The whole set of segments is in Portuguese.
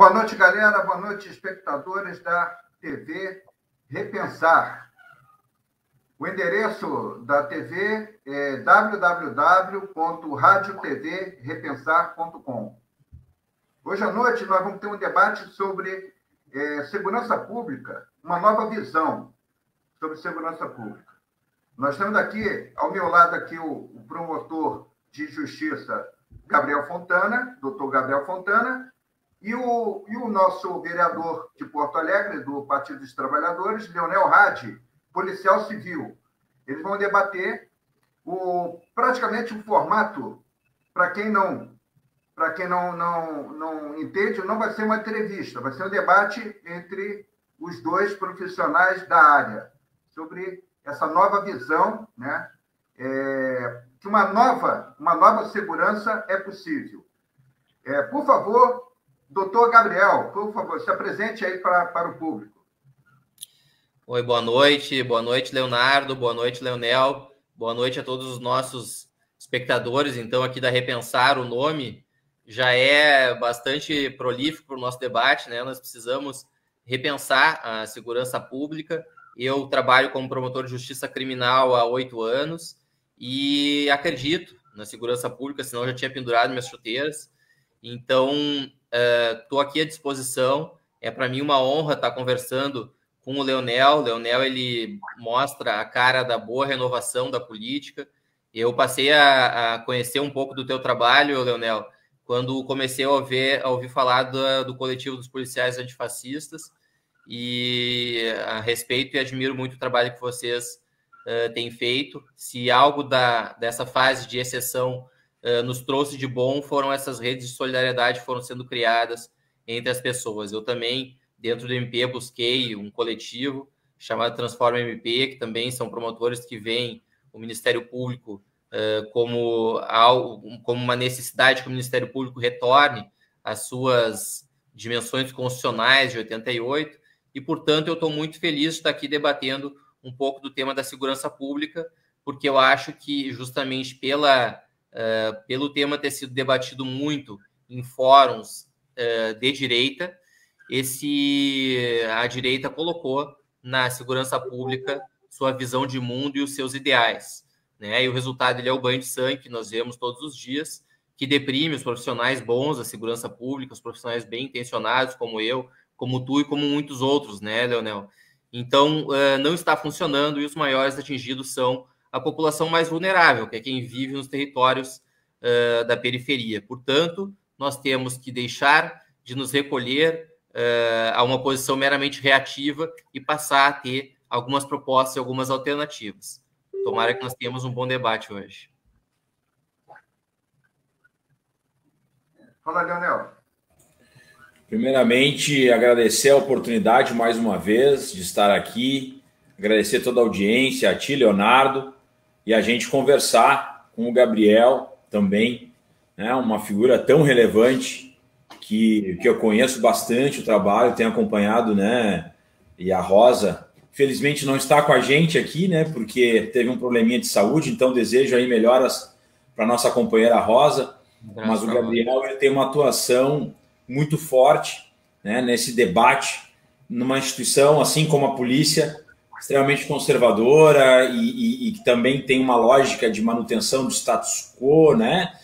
Boa noite, galera. Boa noite, espectadores da TV Repensar. O endereço da TV é www.radioTVRepensar.com. Hoje à noite nós vamos ter um debate sobre segurança pública, uma nova visão sobre segurança pública. Nós temos aqui, ao meu lado, aqui o promotor de justiça, Gabriel Fontana, doutor Gabriel Fontana, e o nosso vereador de Porto Alegre, do Partido dos Trabalhadores, Leonel Hadi, policial civil. Eles vão debater praticamente o formato, para quem não entende, não vai ser uma entrevista, vai ser um debate entre os dois profissionais da área, sobre essa nova visão, né? Que uma nova segurança é possível. Por favor, doutor Gabriel, por favor, se apresente aí para o público. Oi, boa noite, Leonardo, boa noite, Leonel, boa noite a todos os nossos espectadores. Então, aqui da Repensar, o nome já é bastante prolífico para o nosso debate, né? Nós precisamos repensar a segurança pública. Eu trabalho como promotor de justiça criminal há 8 anos e acredito na segurança pública, senão eu já tinha pendurado minhas chuteiras. Então, estou aqui à disposição. É para mim uma honra estar conversando com o Leonel. O Leonel, ele mostra a cara da boa renovação da política. Eu passei a conhecer um pouco do teu trabalho, Leonel, quando comecei a ouvir falar do coletivo dos policiais antifascistas, e a respeito e admiro muito o trabalho que vocês têm feito. Se algo dessa fase de exceção nos trouxe de bom, foram essas redes de solidariedade que foram sendo criadas entre as pessoas. Eu também, dentro do MP, busquei um coletivo chamado Transforma MP, que também são promotores que veem o Ministério Público como uma necessidade que o Ministério Público retorne às suas dimensões constitucionais de 88, e, portanto, eu estou muito feliz de estar aqui debatendo um pouco do tema da segurança pública, porque eu acho que, justamente pelo tema ter sido debatido muito em fóruns de direita, a direita colocou na segurança pública sua visão de mundo e os seus ideais, né? E o resultado é o banho de sangue que nós vemos todos os dias, que deprime os profissionais bons da segurança pública, os profissionais bem intencionados, como eu, como tu e como muitos outros, né, Leonel? Então, não está funcionando, e os maiores atingidos são a população mais vulnerável, que é quem vive nos territórios da periferia. Portanto, nós temos que deixar de nos recolher a uma posição meramente reativa e passar a ter algumas propostas e algumas alternativas. Tomara que nós tenhamos um bom debate hoje. Fala, Leonel. Primeiramente, agradecer a oportunidade mais uma vez de estar aqui, agradecer toda a audiência, a ti, Leonardo, e a gente conversar com o Gabriel também, né, uma figura tão relevante que eu conheço bastante o trabalho, tenho acompanhado, né, e a Rosa, felizmente não está com a gente aqui, né, porque teve um probleminha de saúde, então desejo aí melhoras para nossa companheira Rosa, mas o Gabriel ele tem uma atuação muito forte, né, nesse debate, numa instituição, assim como a polícia, extremamente conservadora e que também tem uma lógica de manutenção do status quo, né,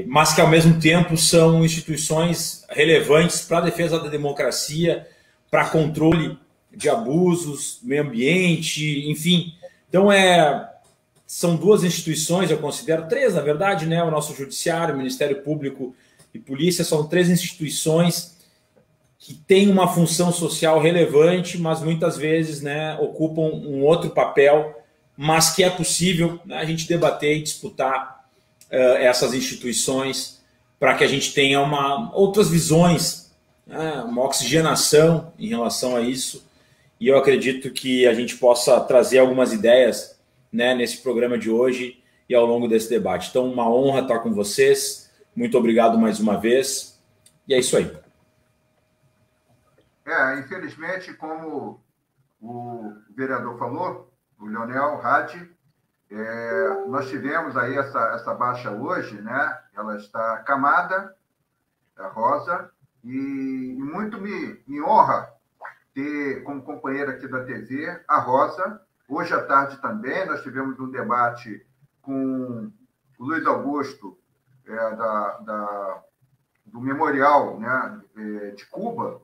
mas que, ao mesmo tempo, são instituições relevantes para a defesa da democracia, para controle de abusos, meio ambiente, enfim. Então, são duas instituições, eu considero, 3, na verdade, né, o nosso judiciário, o Ministério Público e polícia, são 3 instituições que têm uma função social relevante, mas muitas vezes, né, ocupam um outro papel, mas que é possível, né, a gente debater e disputar essas instituições para que a gente tenha outras visões, né, uma oxigenação em relação a isso, e eu acredito que a gente possa trazer algumas ideias, né, nesse programa de hoje e ao longo desse debate. Então, uma honra estar com vocês. Muito obrigado mais uma vez. E é isso aí. Infelizmente, como o vereador falou, o Leonel Hadi, nós tivemos aí essa baixa hoje, né? Ela está acamada, a Rosa, E muito me honra ter como companheira aqui da TV a Rosa. Hoje à tarde também nós tivemos um debate com o Luiz Augusto, do Memorial, né, de Cuba.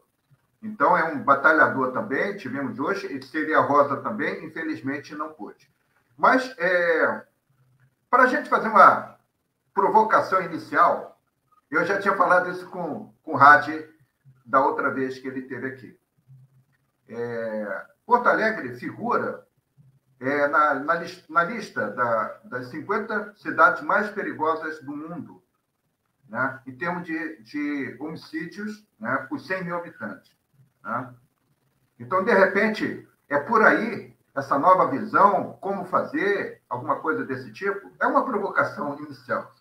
Então, é um batalhador também, tivemos hoje, e seria a Rosa também, infelizmente não pôde. Mas, para a gente fazer uma provocação inicial, eu já tinha falado isso com o Hadi da outra vez que ele esteve aqui. Porto Alegre figura na lista das 50 cidades mais perigosas do mundo, né, em termos de homicídios, né, por 100 mil habitantes. Né? Então, de repente, é por aí essa nova visão, como fazer, alguma coisa desse tipo, é uma provocação inicial.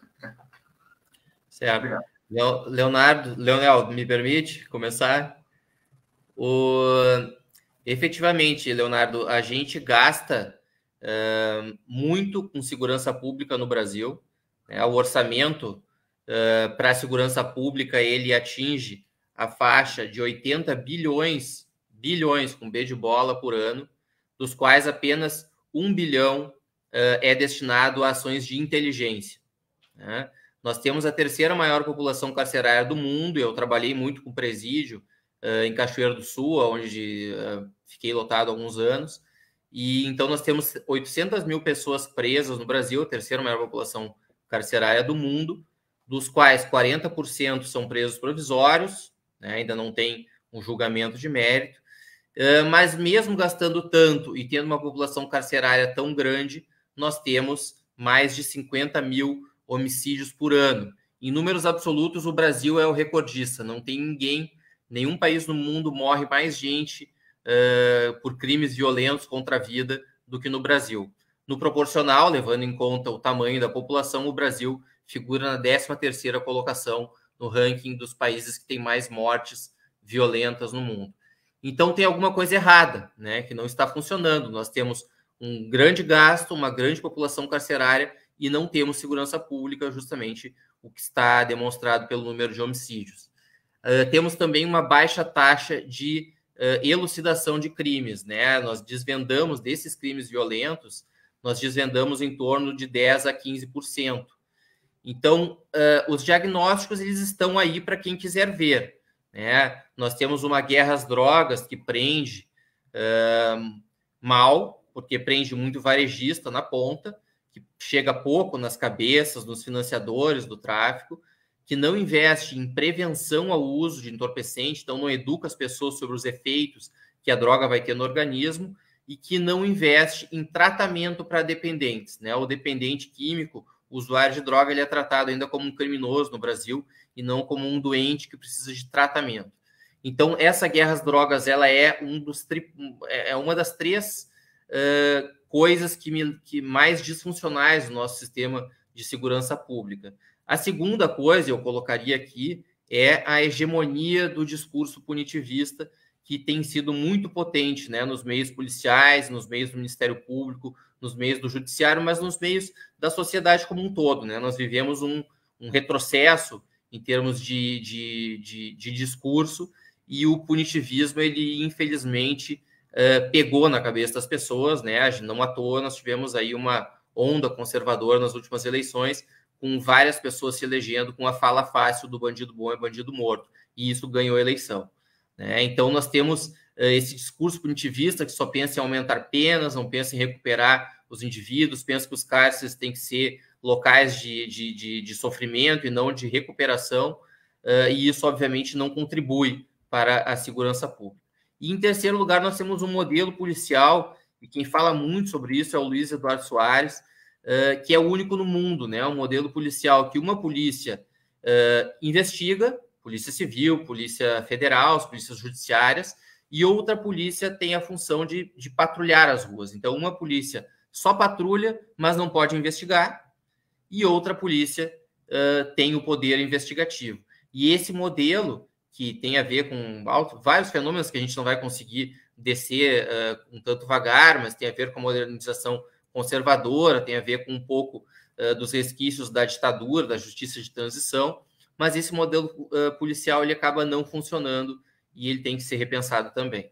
Certo. Leonel, me permite começar? Efetivamente, Leonardo, a gente gasta muito com segurança pública no Brasil. Né? O orçamento para a segurança pública, ele atinge a faixa de 80 bilhões com B de bola por ano, dos quais apenas 1 bilhão é destinado a ações de inteligência. Né? Nós temos a terceira maior população carcerária do mundo. Eu trabalhei muito com presídio em Cachoeiro do Sul, onde fiquei lotado há alguns anos. E então nós temos 800 mil pessoas presas no Brasil, a terceira maior população carcerária do mundo, dos quais 40% são presos provisórios, né? Ainda não tem um julgamento de mérito. Mas mesmo gastando tanto e tendo uma população carcerária tão grande, nós temos mais de 50 mil homicídios por ano. Em números absolutos, o Brasil é o recordista. Não tem nenhum país no mundo morre mais gente por crimes violentos contra a vida do que no Brasil. No proporcional, levando em conta o tamanho da população, o Brasil figura na 13ª colocação no ranking dos países que têm mais mortes violentas no mundo. Então tem alguma coisa errada, né, que não está funcionando. Nós temos um grande gasto, uma grande população carcerária e não temos segurança pública, justamente o que está demonstrado pelo número de homicídios. Temos também uma baixa taxa de elucidação de crimes, né? Nós desvendamos desses crimes violentos, nós desvendamos em torno de 10% a 15%. Então, os diagnósticos eles estão aí para quem quiser ver. Né? Nós temos uma guerra às drogas que prende mal, porque prende muito varejista na ponta, que chega pouco nas cabeças, nos financiadores do tráfico, que não investe em prevenção ao uso de entorpecente, então não educa as pessoas sobre os efeitos que a droga vai ter no organismo, e que não investe em tratamento para dependentes. Né? O dependente químico, o usuário de droga, ele é tratado ainda como um criminoso no Brasil e não como um doente que precisa de tratamento. Então, essa guerra às drogas ela é uma das três coisas que mais disfuncionais do nosso sistema de segurança pública. A segunda coisa, eu colocaria aqui, é a hegemonia do discurso punitivista, que tem sido muito potente, né, nos meios policiais, nos meios do Ministério Público, nos meios do Judiciário, mas nos meios da sociedade como um todo. Né? Nós vivemos um retrocesso em termos de discurso, e o punitivismo, ele infelizmente pegou na cabeça das pessoas. Né? Não à toa nós tivemos aí uma onda conservadora nas últimas eleições, com várias pessoas se elegendo com a fala fácil do bandido bom é bandido morto, e isso ganhou a eleição. Né? Então, nós temos esse discurso punitivista que só pensa em aumentar penas, não pensa em recuperar os indivíduos, pensa que os cárceres têm que ser locais de sofrimento e não de recuperação, e isso, obviamente, não contribui para a segurança pública. E, em terceiro lugar, nós temos um modelo policial, e quem fala muito sobre isso é o Luiz Eduardo Soares, que é o único no mundo, né? Um modelo policial que uma polícia investiga, Polícia Civil, Polícia Federal, as polícias judiciárias, e outra polícia tem a função de patrulhar as ruas. Então, uma polícia só patrulha, mas não pode investigar, e outra polícia tem o poder investigativo. E esse modelo, que tem a ver com vários fenômenos que a gente não vai conseguir descer um tanto vagar, mas tem a ver com a modernização conservadora, tem a ver com um pouco dos resquícios da ditadura, da justiça de transição, mas esse modelo policial ele acaba não funcionando e ele tem que ser repensado também.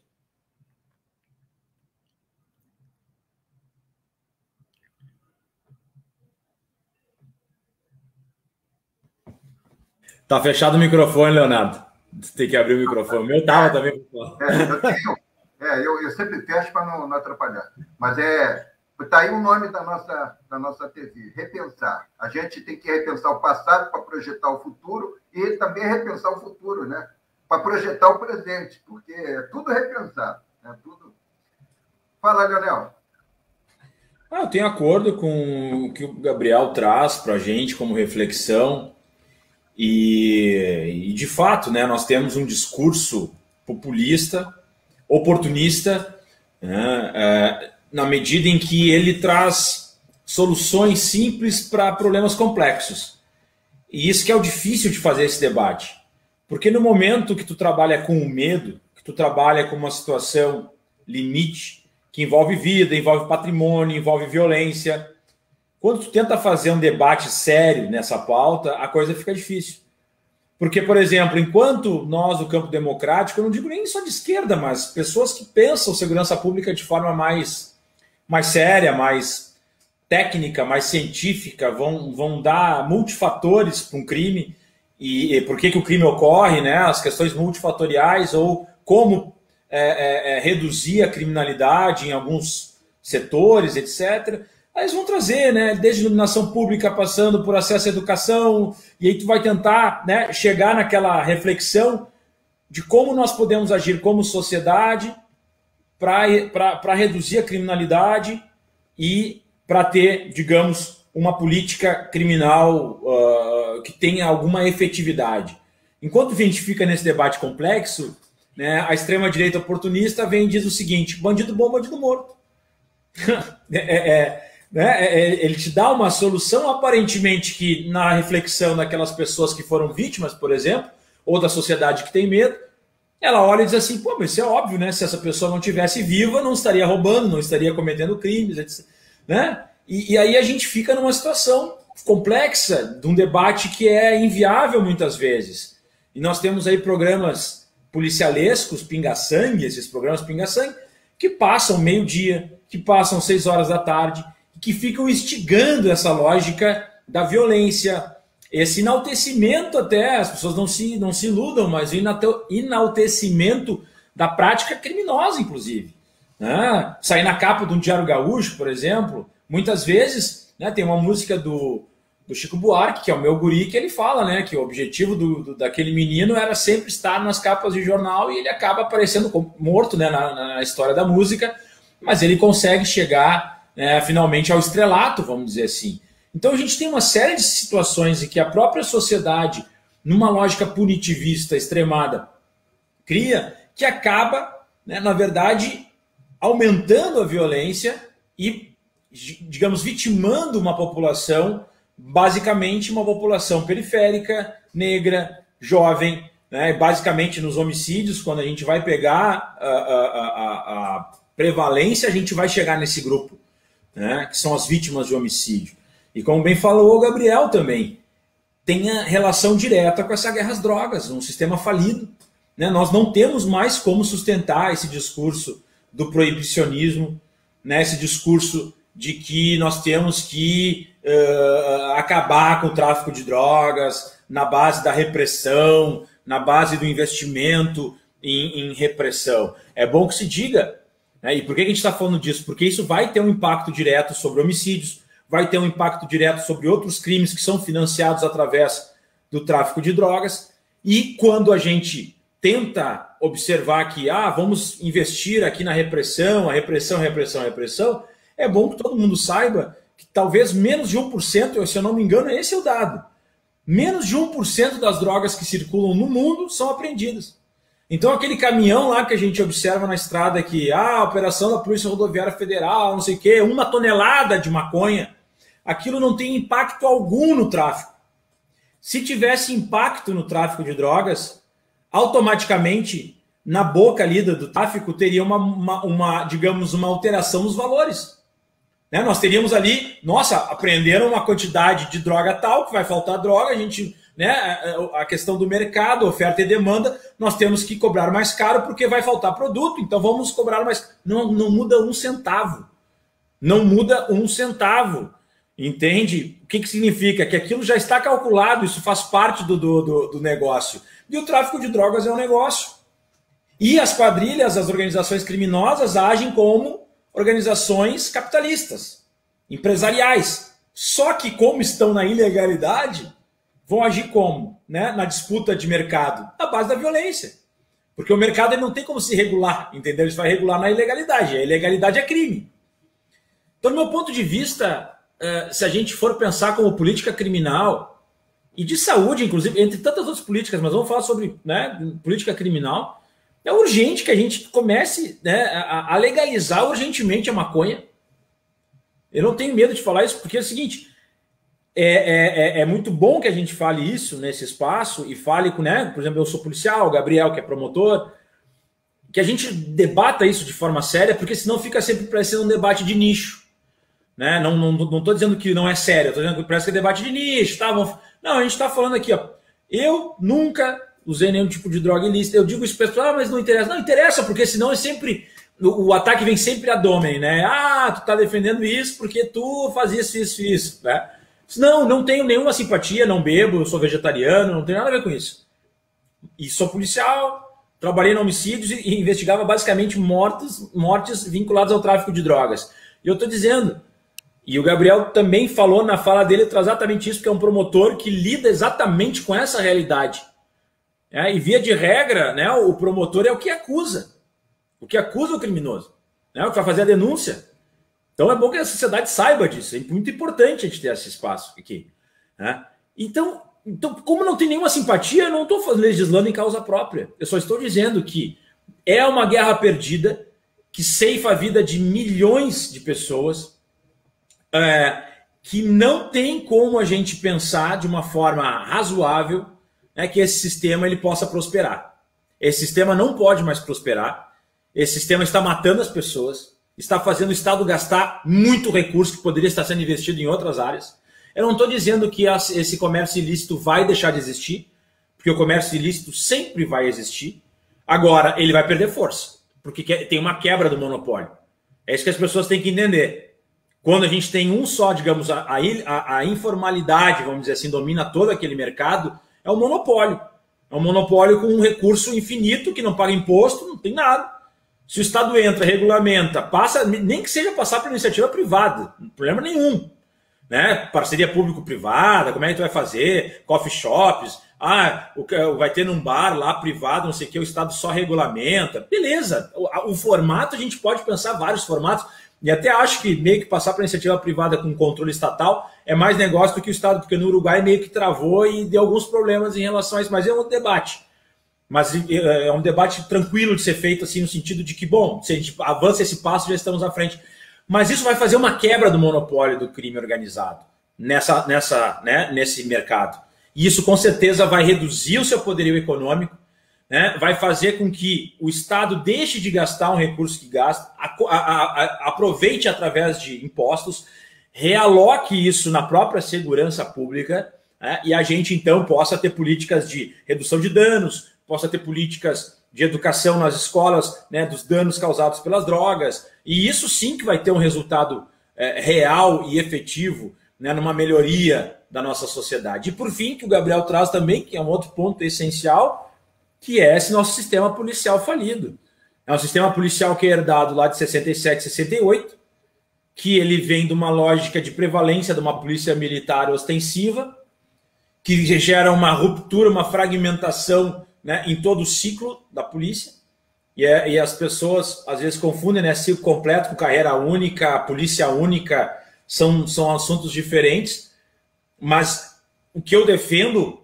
Tá fechado o microfone, Leonardo. Você tem que abrir o microfone. O meu tava também. Eu sempre fecho para não atrapalhar. Mas está aí o nome da nossa TV, repensar. A gente tem que repensar o passado para projetar o futuro e também repensar o futuro, né? Para projetar o presente, porque é tudo repensar. É tudo... Fala, Leonel. Eu tenho acordo com o que o Gabriel traz para a gente como reflexão. E, de fato, né, nós temos um discurso populista, oportunista, né, na medida em que ele traz soluções simples para problemas complexos. E isso que é o difícil de fazer esse debate. Porque no momento que tu trabalha com o medo, que tu trabalha com uma situação limite, que envolve vida, envolve patrimônio, envolve violência... Quando tu tenta fazer um debate sério nessa pauta, a coisa fica difícil. Porque, por exemplo, enquanto nós, do campo democrático, eu não digo nem só de esquerda, mas pessoas que pensam segurança pública de forma mais séria, mais técnica, mais científica, vão dar multifatores para um crime e por que o crime ocorre, né? As questões multifatoriais ou como reduzir a criminalidade em alguns setores, etc., aí eles vão trazer, né, desde iluminação pública, passando por acesso à educação, e aí tu vai tentar, né, chegar naquela reflexão de como nós podemos agir como sociedade para reduzir a criminalidade e para ter, digamos, uma política criminal que tenha alguma efetividade. Enquanto a gente fica nesse debate complexo, né, a extrema-direita oportunista vem e diz o seguinte: bandido bom, bandido morto. Ele te dá uma solução aparentemente que na reflexão daquelas pessoas que foram vítimas, por exemplo, ou da sociedade que tem medo, ela olha e diz assim, pô, mas isso é óbvio, né? Se essa pessoa não tivesse viva, não estaria roubando, não estaria cometendo crimes, etc. Né? E aí a gente fica numa situação complexa, de um debate que é inviável muitas vezes. E nós temos aí programas policialescos, pinga-sangue, esses programas pinga-sangue, que passam meio-dia, que passam 6 horas da tarde, que ficam instigando essa lógica da violência, esse enaltecimento até, as pessoas não se iludam, mas o enaltecimento da prática criminosa, inclusive. Né? Sair na capa de um Diário Gaúcho, por exemplo, muitas vezes, né, tem uma música do Chico Buarque, que é o meu guri, que ele fala, né, que o objetivo daquele menino era sempre estar nas capas de jornal e ele acaba aparecendo morto, né, na história da música, mas ele consegue chegar finalmente ao estrelato, vamos dizer assim. Então a gente tem uma série de situações em que a própria sociedade, numa lógica punitivista extremada, cria, que acaba, né, na verdade, aumentando a violência e, digamos, vitimando uma população, basicamente uma população periférica, negra, jovem, né, basicamente nos homicídios, quando a gente vai pegar a prevalência, a gente vai chegar nesse grupo, né, que são as vítimas de homicídio. E como bem falou o Gabriel também, tem a relação direta com essa guerra às drogas, um sistema falido. Né? Nós não temos mais como sustentar esse discurso do proibicionismo, né? Esse discurso de que nós temos que acabar com o tráfico de drogas na base da repressão, na base do investimento em repressão. É bom que se diga. E por que a gente está falando disso? Porque isso vai ter um impacto direto sobre homicídios, vai ter um impacto direto sobre outros crimes que são financiados através do tráfico de drogas. E quando a gente tenta observar que vamos investir aqui na repressão, a repressão, é bom que todo mundo saiba que talvez menos de 1%, se eu não me engano, esse é o dado, menos de 1% das drogas que circulam no mundo são apreendidas. Então aquele caminhão lá que a gente observa na estrada que a operação da Polícia Rodoviária Federal, não sei o quê, 1 tonelada de maconha, aquilo não tem impacto algum no tráfico. Se tivesse impacto no tráfico de drogas, automaticamente na boca ali do tráfico teria digamos, uma alteração nos valores. Né? Nós teríamos ali, nossa, apreenderam uma quantidade de droga tal, que vai faltar droga, a gente, né, a questão do mercado, oferta e demanda, nós temos que cobrar mais caro porque vai faltar produto, então vamos cobrar mais. Não muda um centavo. Não muda um centavo. Entende? O que significa? Que aquilo já está calculado, isso faz parte do negócio. E o tráfico de drogas é um negócio. E as quadrilhas, as organizações criminosas agem como organizações capitalistas, empresariais. Só que como estão na ilegalidade, vão agir como? Né? Na disputa de mercado, na base da violência. Porque o mercado ele não tem como se regular, entendeu? Ele vai regular na ilegalidade. A ilegalidade é crime. Então, do meu ponto de vista, se a gente for pensar como política criminal, e de saúde, inclusive, entre tantas outras políticas, mas vamos falar sobre, né, política criminal, é urgente que a gente comece, né, a legalizar urgentemente a maconha. Eu não tenho medo de falar isso, porque é o seguinte, é muito bom que a gente fale isso nesse espaço, e fale com, né, por exemplo, eu sou policial, o Gabriel, que é promotor, que a gente debata isso de forma séria, porque senão fica sempre parecendo um debate de nicho. Né? Não estou dizendo que não é sério, estou dizendo que parece que é debate de nicho. Tá? Não, a gente está falando aqui, ó. Eu nunca usei nenhum tipo de droga ilícita. Eu digo isso para pessoal, mas não interessa. Não interessa, porque senão é sempre. O ataque vem sempre ad hominem, né? Ah, tu está defendendo isso porque tu fazia isso. Né? Não tenho nenhuma simpatia, não bebo, eu sou vegetariano, não tenho nada a ver com isso. E sou policial, trabalhei em homicídios e investigava basicamente mortes vinculadas ao tráfico de drogas. E eu estou dizendo. E o Gabriel também falou na fala dele exatamente isso, que é um promotor que lida exatamente com essa realidade. E via de regra, né, o promotor é o que acusa o criminoso, né, o que vai fazer a denúncia. Então é bom que a sociedade saiba disso, é muito importante a gente ter esse espaço aqui. Né? Então, como não tem nenhuma simpatia, eu não estou legislando em causa própria. Eu só estou dizendo que é uma guerra perdida que ceifa a vida de milhões de pessoas, que não tem como a gente pensar de uma forma razoável, né, que esse sistema ele possa prosperar. Esse sistema não pode mais prosperar. Esse sistema está matando as pessoas, está fazendo o Estado gastar muito recurso que poderia estar sendo investido em outras áreas. Eu não estou dizendo que esse comércio ilícito vai deixar de existir, porque o comércio ilícito sempre vai existir. Agora, ele vai perder força, porque tem uma quebra do monopólio. É isso que as pessoas têm que entender. Quando a gente tem um só, digamos, a informalidade, vamos dizer assim, domina todo aquele mercado, é um monopólio. É um monopólio com um recurso infinito, que não paga imposto, não tem nada. Se o Estado entra, regulamenta, passa, nem que seja passar por iniciativa privada, não tem problema nenhum. Né? Parceria público-privada, como é que tu vai fazer? Coffee shops, vai ter num bar lá privado, não sei o que, o Estado só regulamenta. Beleza, o formato a gente pode pensar vários formatos. E até acho que meio que passar para a iniciativa privada com controle estatal é mais negócio do que o Estado, porque no Uruguai meio que travou e deu alguns problemas em relação a isso, mas é um debate. Mas é um debate tranquilo de ser feito, assim, no sentido de que, bom, se a gente avança esse passo, já estamos à frente. Mas isso vai fazer uma quebra do monopólio do crime organizado nesse mercado. E isso, com certeza, vai reduzir o seu poderio econômico, né? Vai fazer com que o Estado deixe de gastar um recurso que gasta, aproveite através de impostos, realoque isso na própria segurança pública, né? E a gente, então, possa ter políticas de redução de danos, possa ter políticas de educação nas escolas, né, dos danos causados pelas drogas, e isso sim que vai ter um resultado real e efetivo, né, numa melhoria da nossa sociedade. E por fim, que o Gabriel traz também, que é um outro ponto essencial, que é esse nosso sistema policial falido. É um sistema policial que é herdado lá de 67, 68, que ele vem de uma lógica de prevalência de uma polícia militar ostensiva, que gera uma ruptura, uma fragmentação, né, em todo o ciclo da polícia, e as pessoas às vezes confundem, né, ciclo completo com carreira única, polícia única, são assuntos diferentes, mas o que eu defendo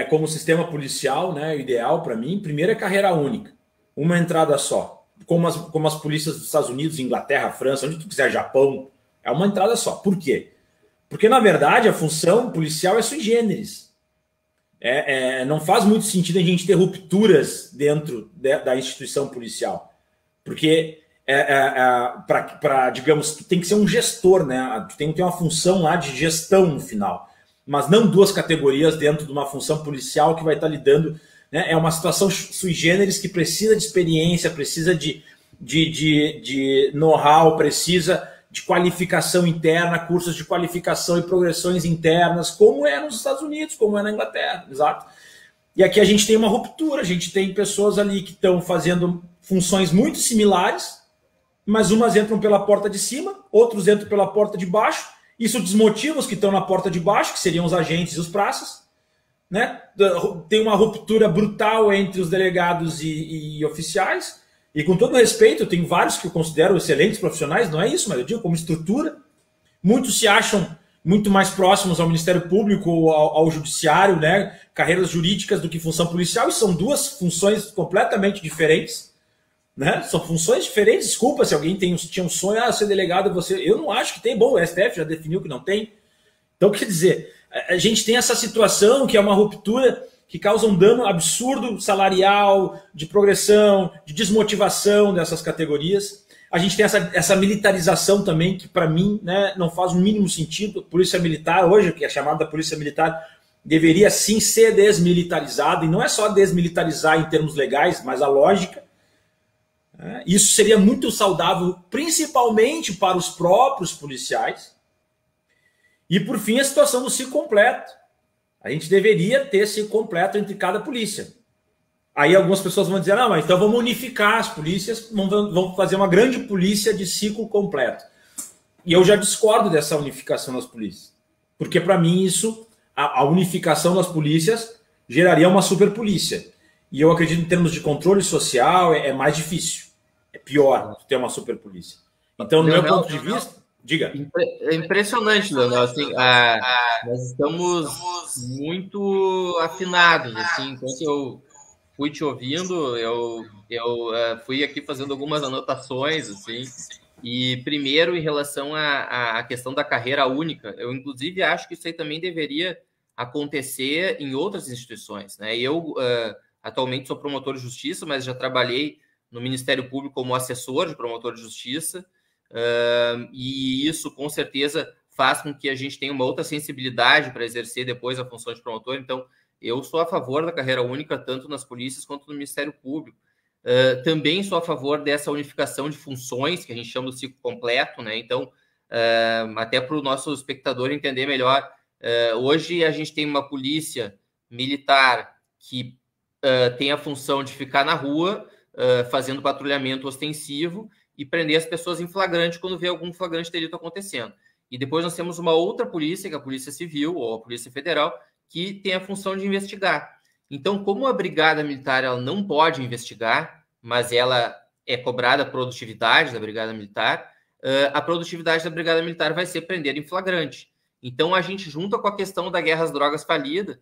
como sistema policial, né, ideal para mim, primeiro é carreira única, uma entrada só, como as polícias dos Estados Unidos, Inglaterra, França, onde tu quiser, Japão, é uma entrada só. Por quê? Porque, na verdade, a função policial é sui generis. Não faz muito sentido a gente ter rupturas dentro da instituição policial, porque digamos, tu tem que ser um gestor, né? Tu tem que ter uma função lá de gestão no final, mas não duas categorias dentro de uma função policial que vai estar lidando, né? É uma situação sui generis que precisa de experiência, precisa de know-how, precisa de qualificação interna, cursos de qualificação e progressões internas, como é nos Estados Unidos, como é na Inglaterra, exato. E aqui a gente tem uma ruptura, a gente tem pessoas ali que estão fazendo funções muito similares, mas umas entram pela porta de cima, outros entram pela porta de baixo. Isso desmotiva os que estão na porta de baixo, que seriam os agentes e os praças, né? Tem uma ruptura brutal entre os delegados e oficiais. E com todo respeito, eu tenho vários que eu considero excelentes profissionais, não é isso, mas eu digo como estrutura. Muitos se acham muito mais próximos ao Ministério Público ou ao Judiciário, né? Carreiras jurídicas do que função policial, e são duas funções completamente diferentes. Né? São funções diferentes. Desculpa se alguém tinha um sonho, ser delegado, eu não acho que tem. Bom, o STF já definiu que não tem. Então, quer dizer, a gente tem essa situação que é uma ruptura que causa um dano absurdo salarial, de progressão, de desmotivação dessas categorias. A gente tem essa militarização também, que para mim, né, não faz o mínimo sentido. Polícia Militar, hoje, que é chamada Polícia Militar, deveria sim ser desmilitarizada, e não é só desmilitarizar em termos legais, mas a lógica. Isso seria muito saudável, principalmente para os próprios policiais. E, por fim, a situação do ciclo completo. A gente deveria ter ciclo completo entre cada polícia. Aí algumas pessoas vão dizer, não, mas então vamos unificar as polícias, vamos fazer uma grande polícia de ciclo completo. E eu já discordo dessa unificação das polícias. Porque, para mim, isso, a unificação das polícias geraria uma superpolícia. E eu acredito, em termos de controle social, é mais difícil. É pior ter uma superpolícia. Então, no meu ponto de vista... Diga. É impressionante, Leonel. Assim, nós estamos muito afinados. Assim, enquanto eu fui te ouvindo, eu fui aqui fazendo algumas anotações. Assim, e, primeiro, em relação à questão da carreira única, eu, inclusive, acho que isso aí também deveria acontecer em outras instituições. Né? Eu, atualmente, sou promotor de justiça, mas já trabalhei no Ministério Público como assessor de promotor de justiça, e isso com certeza faz com que a gente tenha uma outra sensibilidade para exercer depois a função de promotor. Então, eu sou a favor da carreira única, tanto nas polícias quanto no Ministério Público. Também sou a favor dessa unificação de funções, que a gente chama do ciclo completo, né? Então, até para o nosso espectador entender melhor, hoje a gente tem uma polícia militar que tem a função de ficar na rua, fazendo patrulhamento ostensivo e prender as pessoas em flagrante quando vê algum flagrante delito acontecendo. E depois nós temos uma outra polícia, que é a Polícia Civil ou a Polícia Federal, que tem a função de investigar. Então, como a Brigada Militar ela não pode investigar, mas ela é cobrada a produtividade da Brigada Militar, a produtividade da Brigada Militar vai ser prender em flagrante. Então, a gente junta com a questão da guerra às drogas falida,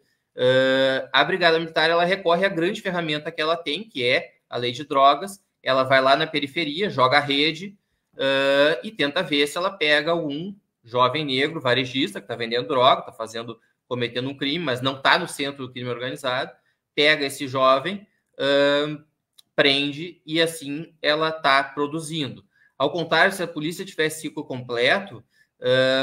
a Brigada Militar ela recorre à grande ferramenta que ela tem, que é a lei de drogas. Ela vai lá na periferia, joga a rede e tenta ver se ela pega algum jovem negro varejista que está vendendo droga, está cometendo um crime, mas não está no centro do crime organizado, pega esse jovem, prende e assim ela está produzindo. Ao contrário, se a polícia tivesse ciclo completo,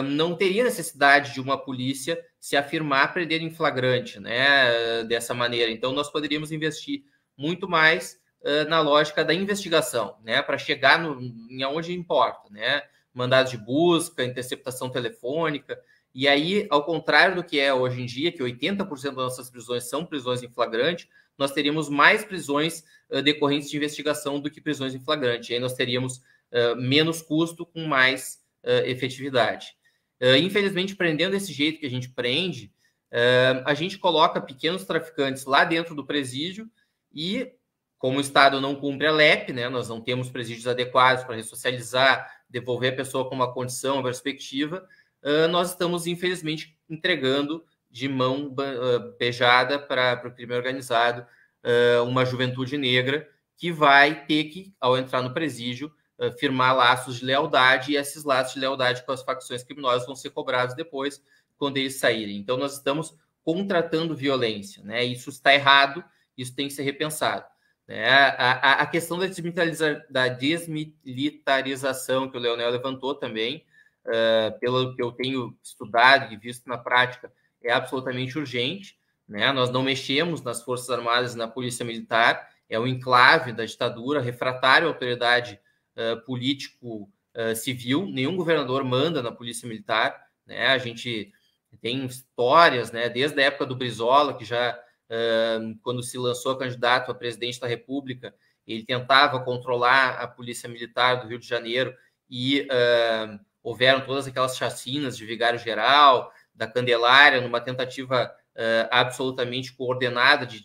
não teria necessidade de uma polícia se afirmar prender em flagrante, né, dessa maneira. Então, nós poderíamos investir muito mais na lógica da investigação, né, para chegar em onde importa, né, mandados de busca, interceptação telefônica, e aí, ao contrário do que é hoje em dia, que 80% das nossas prisões são prisões em flagrante, nós teríamos mais prisões decorrentes de investigação do que prisões em flagrante, e aí nós teríamos menos custo com mais efetividade. Infelizmente, prendendo desse jeito que a gente prende, a gente coloca pequenos traficantes lá dentro do presídio e, como o Estado não cumpre a LEP, né, nós não temos presídios adequados para ressocializar, devolver a pessoa com uma condição, uma perspectiva, nós estamos, infelizmente, entregando de mão beijada para o crime organizado uma juventude negra que vai ter que, ao entrar no presídio, firmar laços de lealdade, e esses laços de lealdade com as facções criminosas vão ser cobrados depois, quando eles saírem. Então, nós estamos contratando violência, né? Isso está errado, isso tem que ser repensado. né? A questão da desmilitarização que o Leonel levantou também, pelo que eu tenho estudado e visto na prática, é absolutamente urgente, né? Nós não mexemos nas Forças Armadas e na Polícia Militar, é um enclave da ditadura, refratário à autoridade político-civil, nenhum governador manda na Polícia Militar, né? A gente tem histórias, né, desde a época do Brizola, que já, quando se lançou candidato a presidente da República, ele tentava controlar a Polícia Militar do Rio de Janeiro e houveram todas aquelas chacinas de Vigário-Geral, da Candelária, numa tentativa absolutamente coordenada de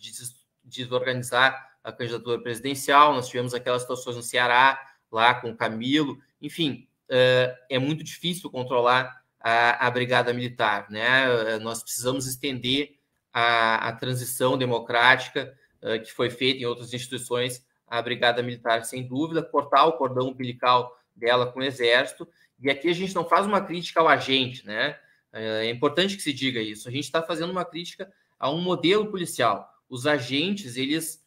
desorganizar a candidatura presidencial. Nós tivemos aquelas situações no Ceará, lá com o Camilo. Enfim, é muito difícil controlar a Brigada Militar, né? Nós precisamos estender a transição democrática que foi feita em outras instituições à Brigada Militar, sem dúvida, cortar o cordão umbilical dela com o Exército. E aqui a gente não faz uma crítica ao agente, né? É importante que se diga isso. A gente está fazendo uma crítica a um modelo policial. Os agentes, eles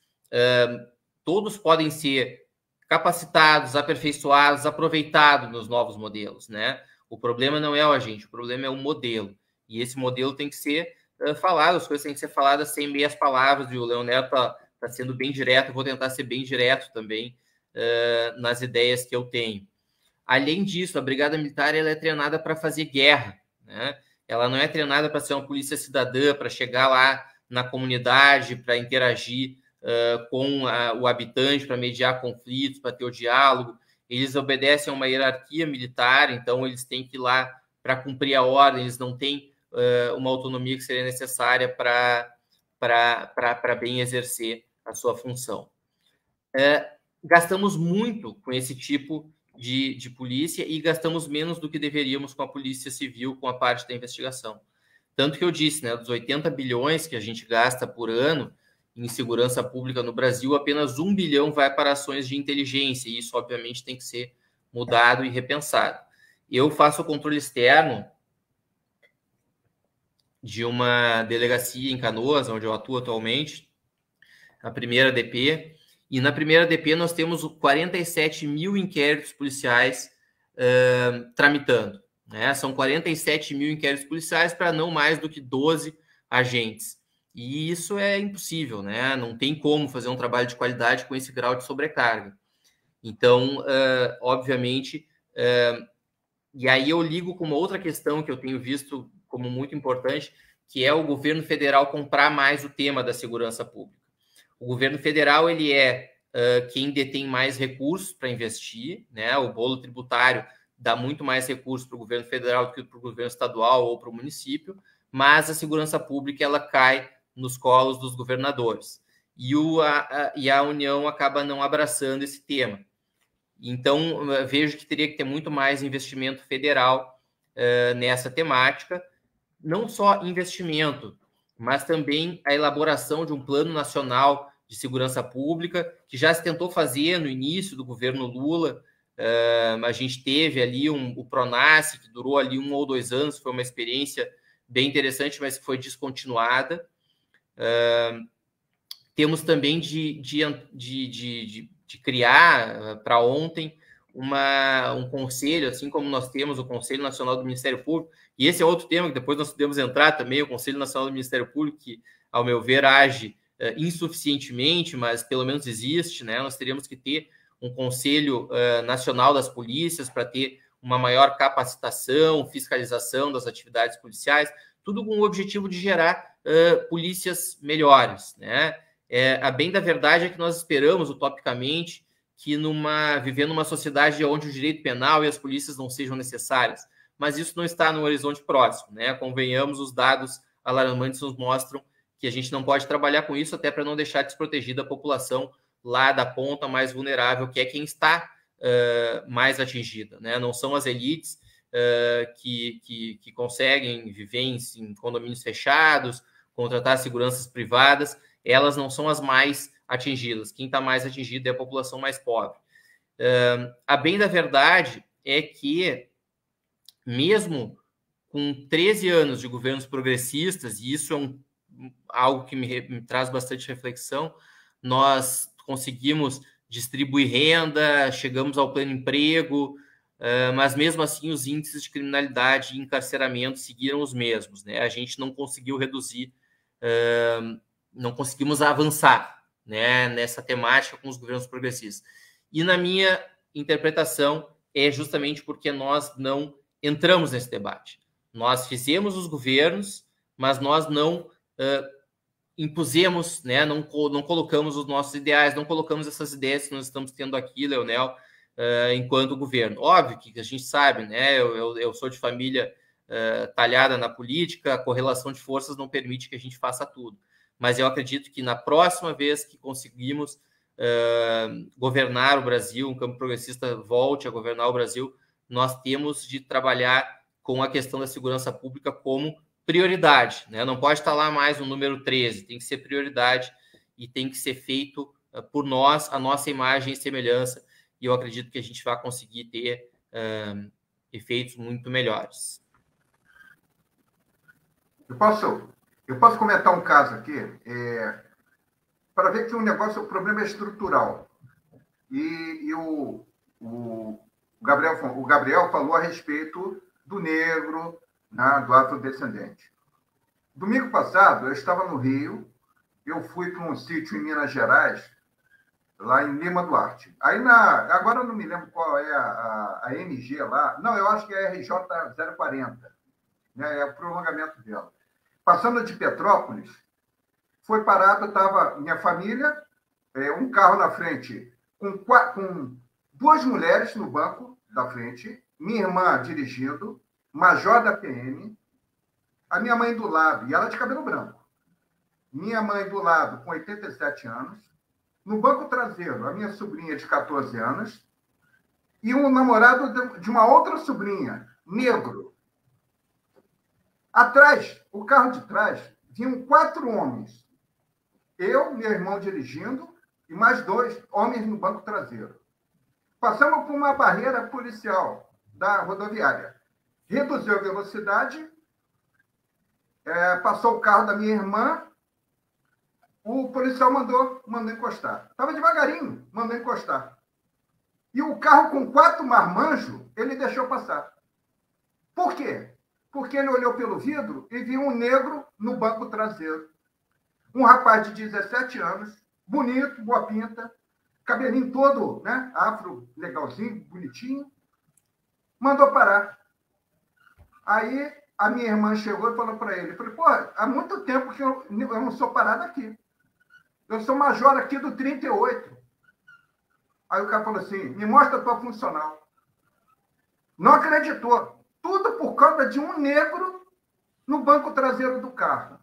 todos podem ser capacitados, aperfeiçoados, aproveitados nos novos modelos, né? O problema não é o agente, o problema é o modelo. E esse modelo tem que ser falado, as coisas têm que ser faladas sem meias palavras, e o Leonel está sendo bem direto, eu vou tentar ser bem direto também nas ideias que eu tenho. Além disso, a Brigada Militar ela é treinada para fazer guerra, né? Ela não é treinada para ser uma polícia cidadã, para chegar lá na comunidade, para interagir com o habitante, para mediar conflitos, para ter o diálogo. Eles obedecem a uma hierarquia militar, então eles têm que ir lá para cumprir a ordem, eles não têm uma autonomia que seria necessária para bem exercer a sua função. Gastamos muito com esse tipo de polícia e gastamos menos do que deveríamos com a polícia civil, com a parte da investigação. Tanto que eu disse, né, dos 80 bilhões que a gente gasta por ano em segurança pública no Brasil, apenas 1 bilhão vai para ações de inteligência, e isso, obviamente, tem que ser mudado e repensado. Eu faço o controle externo de uma delegacia em Canoas, onde eu atuo atualmente, a primeira DP, e na primeira DP nós temos 47 mil inquéritos policiais tramitando, né? São 47 mil inquéritos policiais para não mais do que 12 agentes. E isso é impossível, né? Não tem como fazer um trabalho de qualidade com esse grau de sobrecarga. Então, obviamente, e aí eu ligo com uma outra questão que eu tenho visto como muito importante, que é o governo federal comprar mais o tema da segurança pública. O governo federal ele é quem detém mais recursos para investir, né? O bolo tributário dá muito mais recursos para o governo federal do que para o governo estadual ou para o município, mas a segurança pública ela cai nos colos dos governadores. E a União acaba não abraçando esse tema. Então, vejo que teria que ter muito mais investimento federal nessa temática, não só investimento, mas também a elaboração de um plano nacional de segurança pública, que já se tentou fazer no início do governo Lula. A gente teve ali o PRONASSE, que durou ali 1 ou 2 anos, foi uma experiência bem interessante, mas que foi descontinuada. Temos também de criar, para ontem, um conselho, assim como nós temos o Conselho Nacional do Ministério Público, e esse é outro tema que depois nós podemos entrar também, o Conselho Nacional do Ministério Público, que, ao meu ver, age insuficientemente, mas pelo menos existe, né? Nós teríamos que ter um Conselho Nacional das Polícias para ter uma maior capacitação, fiscalização das atividades policiais, tudo com o objetivo de gerar polícias melhores, né? A bem da verdade é que nós esperamos, utopicamente, que vivendo numa sociedade onde o direito penal e as polícias não sejam necessárias, mas isso não está no horizonte próximo, né? Convenhamos, os dados alarmantes nos mostram que a gente não pode trabalhar com isso, até para não deixar desprotegida a população lá da ponta mais vulnerável, que é quem está mais atingida, né? Não são as elites que conseguem viver em condomínios fechados, contratar seguranças privadas, elas não são as mais atingidas. Quem está mais atingido é a população mais pobre. A bem da verdade é que, mesmo com 13 anos de governos progressistas, e isso é algo que me traz bastante reflexão, nós conseguimos distribuir renda, chegamos ao pleno emprego, mas mesmo assim os índices de criminalidade e encarceramento seguiram os mesmos, né? A gente não conseguiu reduzir, não conseguimos avançar, né, nessa temática com os governos progressistas. E na minha interpretação é justamente porque nós não entramos nesse debate. Nós fizemos os governos, mas nós não impusemos, né, não colocamos os nossos ideais, não colocamos essas ideias que nós estamos tendo aqui, Leonel, enquanto governo. Óbvio que a gente sabe, né, eu sou de família talhada na política, a correlação de forças não permite que a gente faça tudo. Mas eu acredito que na próxima vez que conseguimos governar o Brasil, um campo progressista volte a governar o Brasil, nós temos de trabalhar com a questão da segurança pública como prioridade, né? Não pode estar lá mais o número 13, tem que ser prioridade e tem que ser feito por nós, a nossa imagem e semelhança, e eu acredito que a gente vai conseguir ter efeitos muito melhores. Eu posso comentar um caso aqui, para ver que o problema é estrutural. E o Gabriel falou a respeito do negro, né, do afrodescendente. Domingo passado, eu estava no Rio, eu fui para um sítio em Minas Gerais, lá em Lima Duarte. Aí, agora eu não me lembro qual é a MG lá, não, eu acho que é a RJ 040, né, é o prolongamento dela. Passando de Petrópolis, foi parado, estava minha família, um carro na frente, com duas mulheres no banco da frente, minha irmã dirigindo, major da PM, a minha mãe do lado, e ela de cabelo branco. Minha mãe do lado, com 87 anos, no banco traseiro, a minha sobrinha de 14 anos, e um namorado de uma outra sobrinha, negro. Atrás, o carro de trás, vinham 4 homens. Eu, meu irmão dirigindo, e mais 2 homens no banco traseiro. Passamos por uma barreira policial da rodoviária. Reduziu a velocidade, passou o carro da minha irmã, o policial mandou encostar. Estava devagarinho, mandou encostar. E o carro com 4 marmanjos, ele deixou passar. Por quê? Porque ele olhou pelo vidro e viu um negro no banco traseiro. Um rapaz de 17 anos, bonito, boa pinta, cabelinho todo, né, afro, legalzinho, bonitinho, mandou parar. Aí a minha irmã chegou e falou para ele, falei, pô, há muito tempo que eu não sou parado aqui. Eu sou major aqui do 38. Aí o cara falou assim, me mostra a tua funcional. Não acreditou. Tudo por causa de um negro no banco traseiro do carro.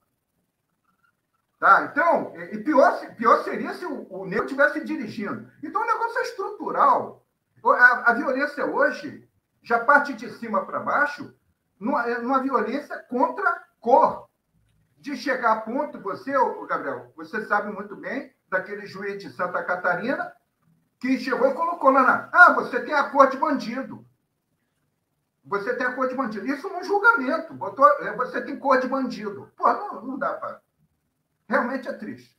Tá? Então, e pior seria se o negro estivesse dirigindo. Então, o negócio é estrutural. A violência hoje já parte de cima para baixo numa violência contra cor. De chegar a ponto, Gabriel, você sabe muito bem daquele juiz de Santa Catarina que chegou e colocou lá você tem a cor de bandido. Você tem a cor de bandido. Isso num julgamento. Você tem cor de bandido. Pô, não dá para... Realmente é triste.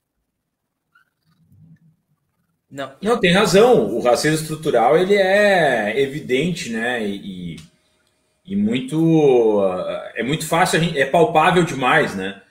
Não, tem razão. O racismo estrutural ele é evidente, né? E muito... É muito fácil, é palpável demais, né?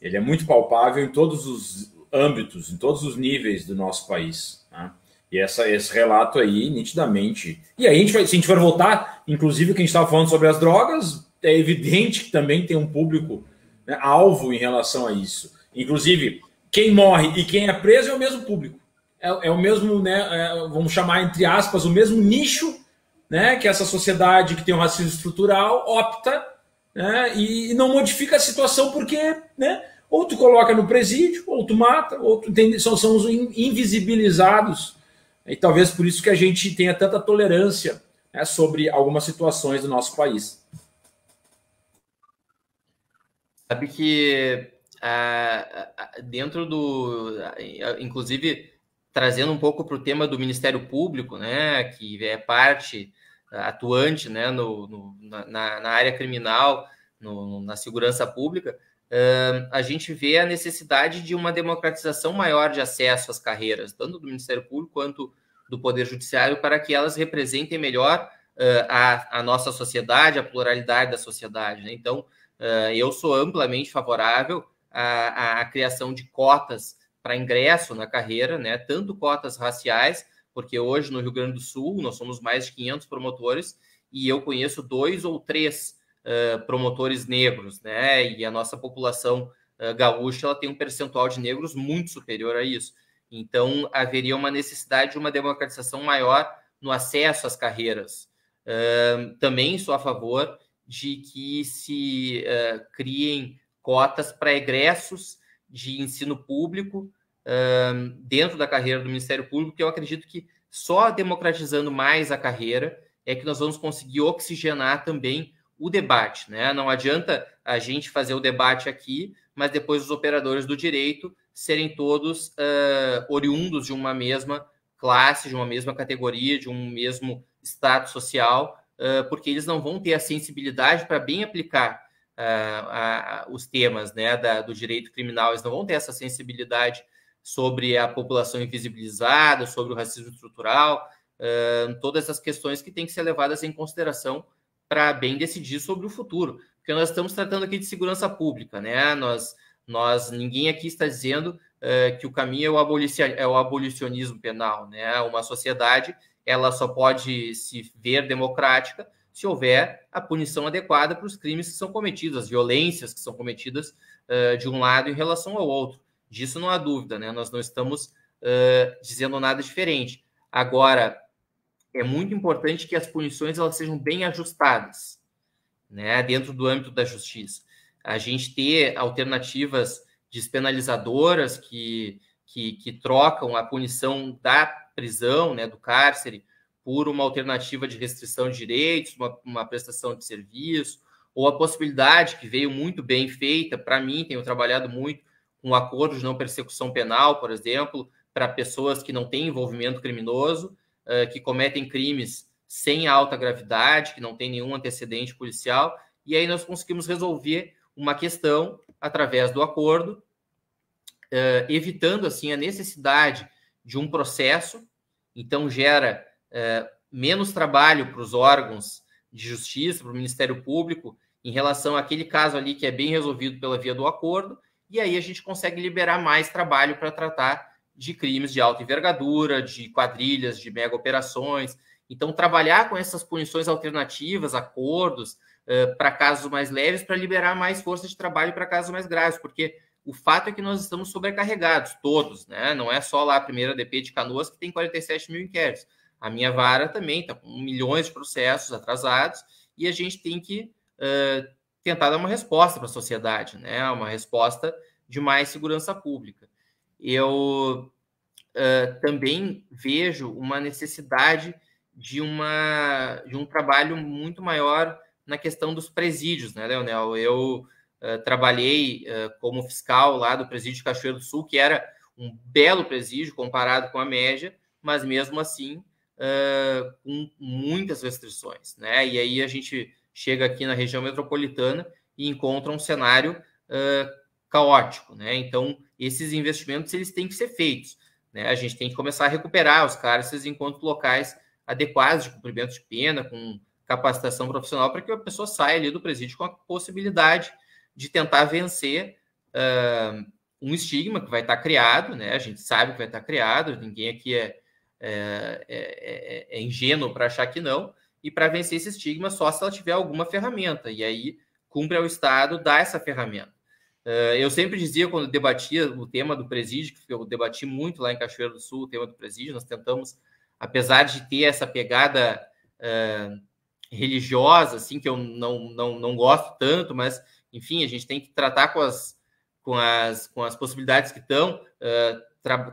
Ele é muito palpável em todos os âmbitos, em todos os níveis do nosso país, né? E esse relato aí, nitidamente... E aí, se a gente for voltar, inclusive, o que a gente estava falando sobre as drogas, é evidente que também tem um público, né, alvo em relação a isso. Inclusive, quem morre e quem é preso é o mesmo público. É o mesmo, né, vamos chamar, entre aspas, o mesmo nicho, né, que essa sociedade que tem um racismo estrutural opta, né, e não modifica a situação porque, né, ou tu coloca no presídio, ou tu mata, ou tu são os invisibilizados. E talvez por isso que a gente tenha tanta tolerância, né, sobre algumas situações do nosso país. Sabe que dentro inclusive trazendo um pouco para o tema do Ministério Público, né, que é parte atuante, né, na área criminal, na segurança pública, a gente vê a necessidade de uma democratização maior de acesso às carreiras, tanto do Ministério Público quanto do Poder Judiciário, para que elas representem melhor a nossa sociedade, a pluralidade da sociedade, né? Então, eu sou amplamente favorável à criação de cotas para ingresso na carreira, né? Tanto cotas raciais, porque hoje no Rio Grande do Sul nós somos mais de 500 promotores e eu conheço 2 ou 3 promotores negros, né? E a nossa população gaúcha ela tem um percentual de negros muito superior a isso. Então, haveria uma necessidade de uma democratização maior no acesso às carreiras. Também sou a favor de que se criem cotas para egressos de ensino público dentro da carreira do Ministério Público, que eu acredito que só democratizando mais a carreira é que nós vamos conseguir oxigenar também o debate, né? Não adianta a gente fazer o debate aqui, mas depois os operadores do direito serem todos oriundos de uma mesma classe, de uma mesma categoria, de um mesmo status social, porque eles não vão ter a sensibilidade para bem aplicar os temas, né, do direito criminal, eles não vão ter essa sensibilidade sobre a população invisibilizada, sobre o racismo estrutural, todas essas questões que têm que ser levadas em consideração para bem decidir sobre o futuro, porque nós estamos tratando aqui de segurança pública, né? Ninguém aqui está dizendo que o caminho é o abolicionismo penal, né? Uma sociedade ela só pode se ver democrática se houver a punição adequada para os crimes que são cometidos, as violências que são cometidas de um lado em relação ao outro. Disso não há dúvida, né? Nós não estamos dizendo nada diferente. Agora, é muito importante que as punições elas sejam bem ajustadas, né, dentro do âmbito da justiça. A gente ter alternativas despenalizadoras que trocam a punição da prisão, né, do cárcere, por uma alternativa de restrição de direitos, uma prestação de serviço, ou a possibilidade que veio muito bem feita, para mim, tenho trabalhado muito com acordos de não persecução penal, por exemplo, para pessoas que não têm envolvimento criminoso, que cometem crimes sem alta gravidade, que não tem nenhum antecedente policial, e aí nós conseguimos resolver uma questão através do acordo, evitando assim a necessidade de um processo, então gera menos trabalho para os órgãos de justiça, para o Ministério Público, em relação àquele caso ali que é bem resolvido pela via do acordo, e aí a gente consegue liberar mais trabalho para tratar de crimes de alta envergadura, de quadrilhas, de mega operações. Então, trabalhar com essas punições alternativas, acordos, para casos mais leves, para liberar mais força de trabalho para casos mais graves, porque o fato é que nós estamos sobrecarregados, todos, né? Não é só lá a primeira DP de Canoas que tem 47 mil inquéritos. A minha vara também está com milhões de processos atrasados e a gente tem que tentar dar uma resposta para a sociedade, né? Uma resposta de mais segurança pública. Eu também vejo uma necessidade de um trabalho muito maior na questão dos presídios, né, Leonel? Eu trabalhei como fiscal lá do presídio de Cachoeiro do Sul, que era um belo presídio comparado com a média, mas mesmo assim com muitas restrições, né? E aí a gente chega aqui na região metropolitana e encontra um cenário caótico, né? Então, esses investimentos eles têm que ser feitos, né? A gente tem que começar a recuperar os cárceres enquanto locais adequados de cumprimento de pena, com capacitação profissional, para que a pessoa saia ali do presídio com a possibilidade de tentar vencer um estigma que vai estar criado, né? A gente sabe que vai estar criado, ninguém aqui é ingênuo para achar que não, e para vencer esse estigma só se ela tiver alguma ferramenta, e aí cumpre ao Estado dar essa ferramenta. Eu sempre dizia, quando debatia o tema do presídio, que eu debati muito lá em Cachoeiro do Sul, o tema do presídio, nós tentamos, apesar de ter essa pegada religiosa, assim, que eu não gosto tanto, mas, enfim, a gente tem que tratar com as possibilidades que estão.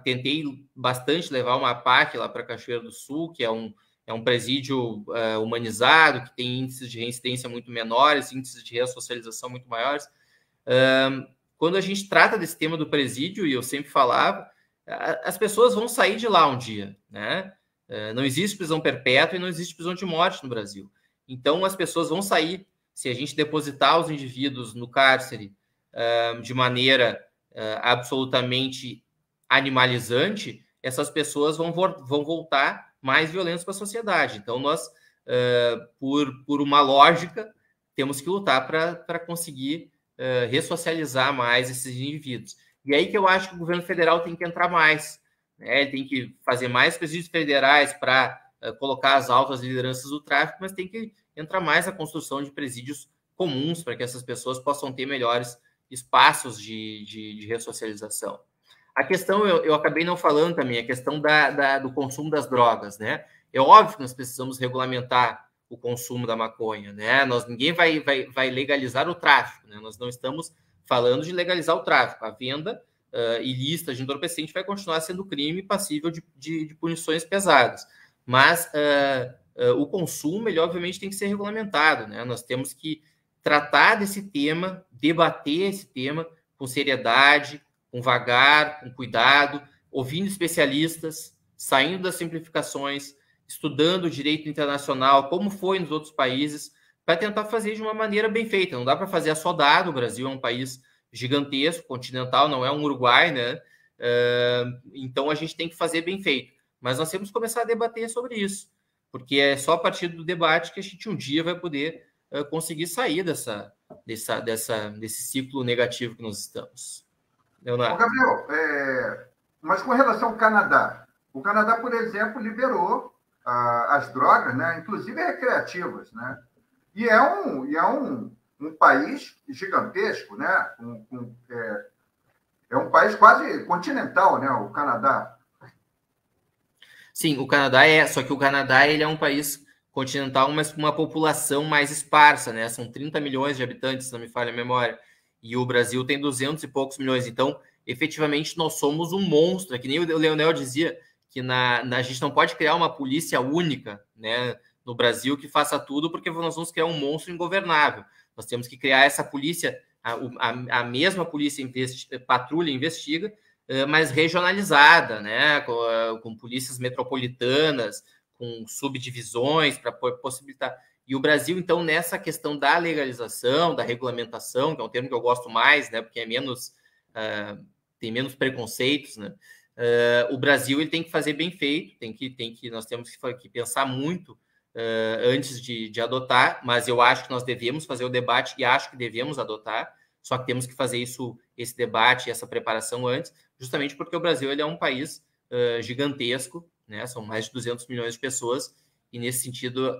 Tentei bastante levar uma PAC lá para Cachoeiro do Sul, que é um presídio humanizado, que tem índices de reincidência muito menores, índices de ressocialização muito maiores. Quando a gente trata desse tema do presídio, e eu sempre falava, as pessoas vão sair de lá um dia, né? Não existe prisão perpétua e não existe prisão de morte no Brasil. Então, as pessoas vão sair. Se a gente depositar os indivíduos no cárcere de maneira absolutamente animalizante, essas pessoas vão voltar mais violentas para a sociedade. Então, nós, por uma lógica, temos que lutar para conseguir ressocializar mais esses indivíduos. E aí que eu acho que o governo federal tem que entrar mais, né? Ele tem que fazer mais presídios federais para colocar as altas lideranças do tráfico, mas tem que entrar mais na construção de presídios comuns para que essas pessoas possam ter melhores espaços de ressocialização. A questão, eu acabei não falando também, a questão do consumo das drogas, né? É óbvio que nós precisamos regulamentar o consumo da maconha, né? Ninguém vai legalizar o tráfico, né? Nós não estamos falando de legalizar o tráfico. A venda ilícita de entorpecente vai continuar sendo crime passível de punições pesadas. Mas o consumo, ele obviamente tem que ser regulamentado, né? Nós temos que tratar desse tema, debater esse tema com seriedade, com vagar, com cuidado, ouvindo especialistas, saindo das simplificações, estudando o direito internacional, como foi nos outros países, para tentar fazer de uma maneira bem feita. Não dá para fazer assodado. O Brasil é um país gigantesco, continental, não é um Uruguai, né? Então a gente tem que fazer bem feito. Mas nós temos que começar a debater sobre isso, porque é só a partir do debate que a gente um dia vai poder conseguir sair desse ciclo negativo que nós estamos. Leonardo. Ô, Gabriel, mas com relação ao Canadá, o Canadá, por exemplo, liberou as drogas, né, inclusive recreativas, né? E é um país gigantesco, né? É um país quase continental, né? O Canadá. Sim, o Canadá só que o Canadá ele é um país continental, mas com uma população mais esparsa, né? São 30 milhões de habitantes, se não me falha a memória. E o Brasil tem 200 e poucos milhões. Então, efetivamente, nós somos um monstro. É que nem o Leonel dizia, que a gente não pode criar uma polícia única, né, no Brasil que faça tudo, porque nós vamos criar um monstro ingovernável. Nós temos que criar essa polícia, a mesma polícia patrulha e investiga, mas regionalizada, né, com polícias metropolitanas, com subdivisões para possibilitar. E o Brasil, então, nessa questão da legalização, da regulamentação, que é um termo que eu gosto mais, né, porque tem menos preconceitos, né? O Brasil ele tem que fazer bem feito, nós temos que pensar muito antes de adotar, mas eu acho que nós devemos fazer o debate e acho que devemos adotar, só que temos que fazer esse debate, essa preparação antes, justamente porque o Brasil ele é um país gigantesco, né? São mais de 200 milhões de pessoas, e nesse sentido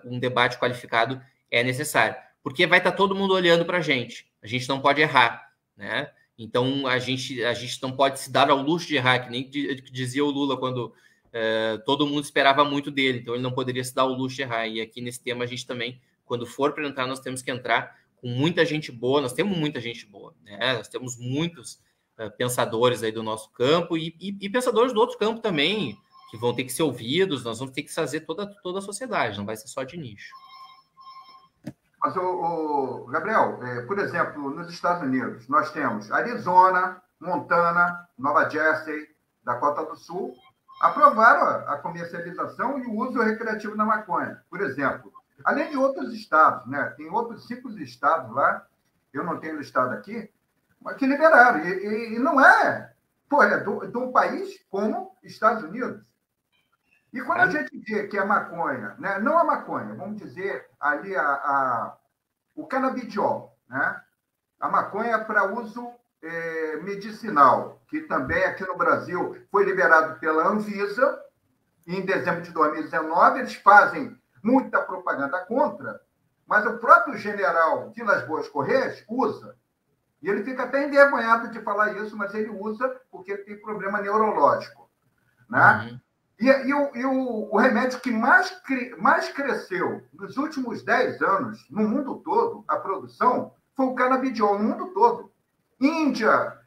um debate qualificado é necessário, porque vai estar todo mundo olhando para a gente não pode errar, né? Então, a gente não pode se dar ao luxo de errar, que nem dizia o Lula quando todo mundo esperava muito dele, então ele não poderia se dar ao luxo de errar. E aqui nesse tema, a gente também, quando for para entrar, nós temos que entrar com muita gente boa, nós temos muita gente boa, né? Nós temos muitos pensadores aí do nosso campo e pensadores do outro campo também, que vão ter que ser ouvidos, nós vamos ter que fazer toda a sociedade, não vai ser só de nicho. Mas, Gabriel, por exemplo, nos Estados Unidos, nós temos Arizona, Montana, Nova Jersey, Dakota do Sul, aprovaram a comercialização e o uso recreativo da maconha, por exemplo. Além de outros estados, né? Tem outros 5 estados lá, eu não tenho listado aqui, mas que liberaram. E não é de um país como Estados Unidos. E quando a gente vê que a maconha, né? Não a maconha, vamos dizer ali o canabidiol, né? A maconha para uso medicinal, que também aqui no Brasil foi liberado pela Anvisa, em dezembro de 2019, eles fazem muita propaganda contra, mas o próprio general Vilas Boas Corrêa usa. E ele fica até envergonhado de falar isso, mas ele usa porque ele tem problema neurológico, né? Uhum. E o remédio que mais cresceu nos últimos 10 anos, no mundo todo, a produção, foi o canabidiol, no mundo todo. Índia,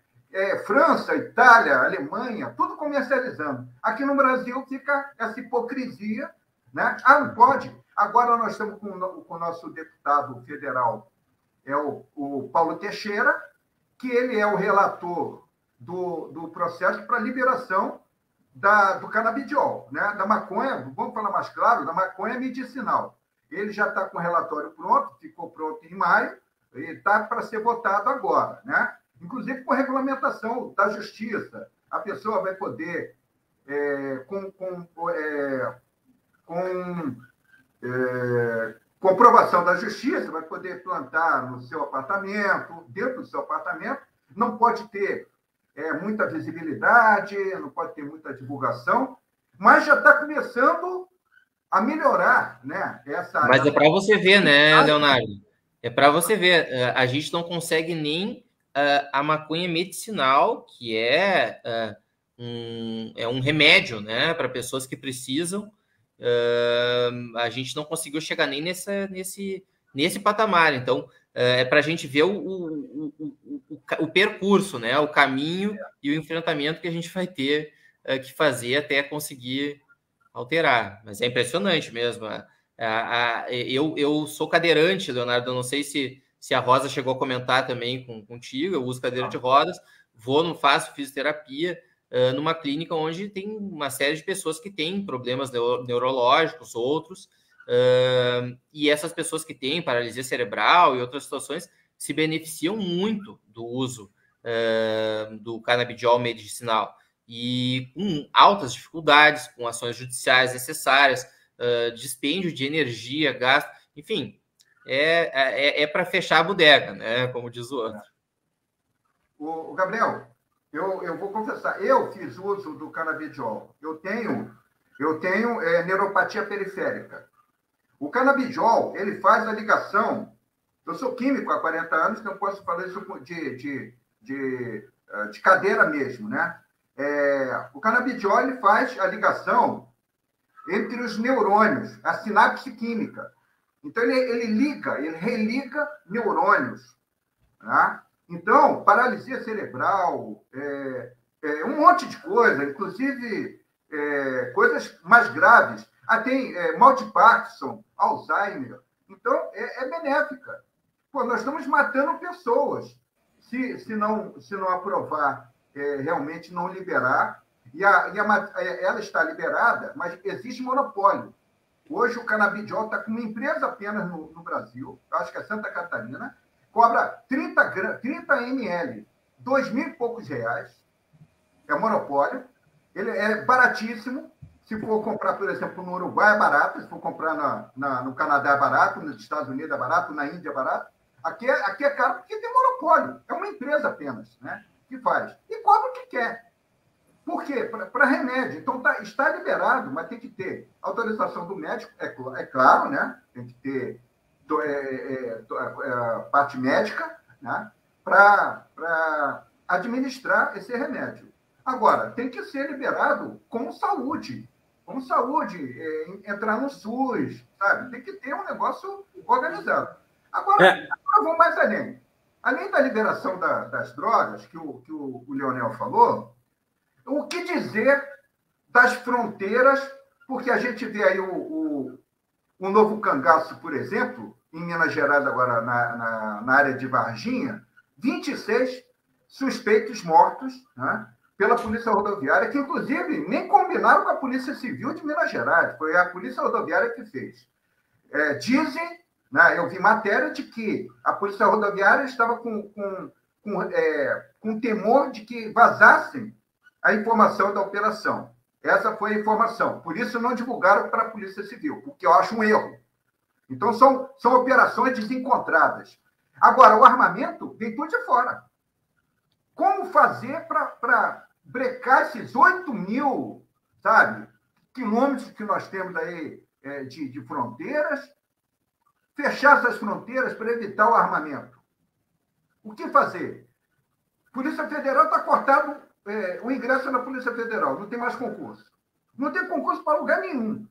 França, Itália, Alemanha, tudo comercializando. Aqui no Brasil fica essa hipocrisia, né? Não pode. Agora nós estamos com o nosso deputado federal, o Paulo Teixeira, que ele é o relator do processo para liberação do canabidiol, né? Da maconha, vamos falar mais claro, da maconha medicinal. Ele já está com o relatório pronto, ficou pronto em maio, e está para ser votado agora, né? Inclusive com regulamentação da justiça. A pessoa vai poder, comprovação da justiça, vai poder plantar no seu apartamento, dentro do seu apartamento, não pode ter muita visibilidade, não pode ter muita divulgação, mas já está começando a melhorar, né? Mas é para você ver, né, Leonardo? É para você ver. A gente não consegue nem a maconha medicinal, que é um remédio, né, para pessoas que precisam. A gente não conseguiu chegar nem nesse patamar. Então, é para a gente ver o percurso, né, o caminho e o enfrentamento que a gente vai ter que fazer até conseguir alterar. Mas é impressionante mesmo. Eu sou cadeirante, Leonardo. Eu não sei se a Rosa chegou a comentar também contigo. Eu uso cadeira de rodas, faço fisioterapia numa clínica onde tem uma série de pessoas que têm problemas neurológicos, outros, e essas pessoas que têm paralisia cerebral e outras situações se beneficiam muito do uso do canabidiol medicinal, e com altas dificuldades, com ações judiciais necessárias, dispêndio de energia, gasto, enfim, é para fechar a bodega, né? Como diz o outro. O Gabriel, eu vou confessar, eu fiz uso do canabidiol. Eu tenho neuropatia periférica. O canabidiol, ele faz a ligação. Eu sou químico há 40 anos, então posso falar isso de cadeira mesmo, né? O canabidiol, ele faz a ligação entre os neurônios, a sinapse química. Então, ele religa neurônios, né? Então, paralisia cerebral, um monte de coisa, inclusive coisas mais graves. Tem mal de Parkinson, Alzheimer. Então, é benéfica. Pô, nós estamos matando pessoas se não aprovar, realmente não liberar. Ela está liberada, mas existe monopólio. Hoje, o canabidiol está com uma empresa apenas no Brasil, acho que é Santa Catarina, cobra 30 ml, 2.000 e poucos reais. É monopólio. Ele é baratíssimo. Se for comprar, por exemplo, no Uruguai, é barato. Se for comprar no Canadá, é barato. Nos Estados Unidos, é barato. Na Índia, é barato. Aqui é caro porque tem monopólio. É uma empresa apenas, né, que faz. E cobra o que quer. Por quê? Para remédio. Então, está liberado, mas tem que ter autorização do médico, é claro, né? Tem que ter parte médica, né, para administrar esse remédio. Agora, tem que ser liberado com saúde. Com saúde, entrar no SUS, sabe? Tem que ter um negócio organizado. Agora vamos mais além. Além da liberação das drogas, que o Leonel falou, o que dizer das fronteiras, porque a gente vê aí o Novo Cangaço, por exemplo, em Minas Gerais, agora na área de Varginha, 26 suspeitos mortos, né, pela Polícia Rodoviária, que, inclusive, nem combinaram com a Polícia Civil de Minas Gerais. Foi a Polícia Rodoviária que fez. Dizem, né, eu vi matéria de que a Polícia Rodoviária estava com temor de que vazassem a informação da operação. Essa foi a informação. Por isso, não divulgaram para a Polícia Civil, porque eu acho um erro. Então, são operações desencontradas. Agora, o armamento vem tudo de fora. Como fazer para brecar esses 8.000, sabe, quilômetros que nós temos aí de fronteiras, fechar essas fronteiras para evitar o armamento? O que fazer? Polícia Federal está cortado o ingresso na Polícia Federal, não tem mais concurso. Não tem concurso para lugar nenhum.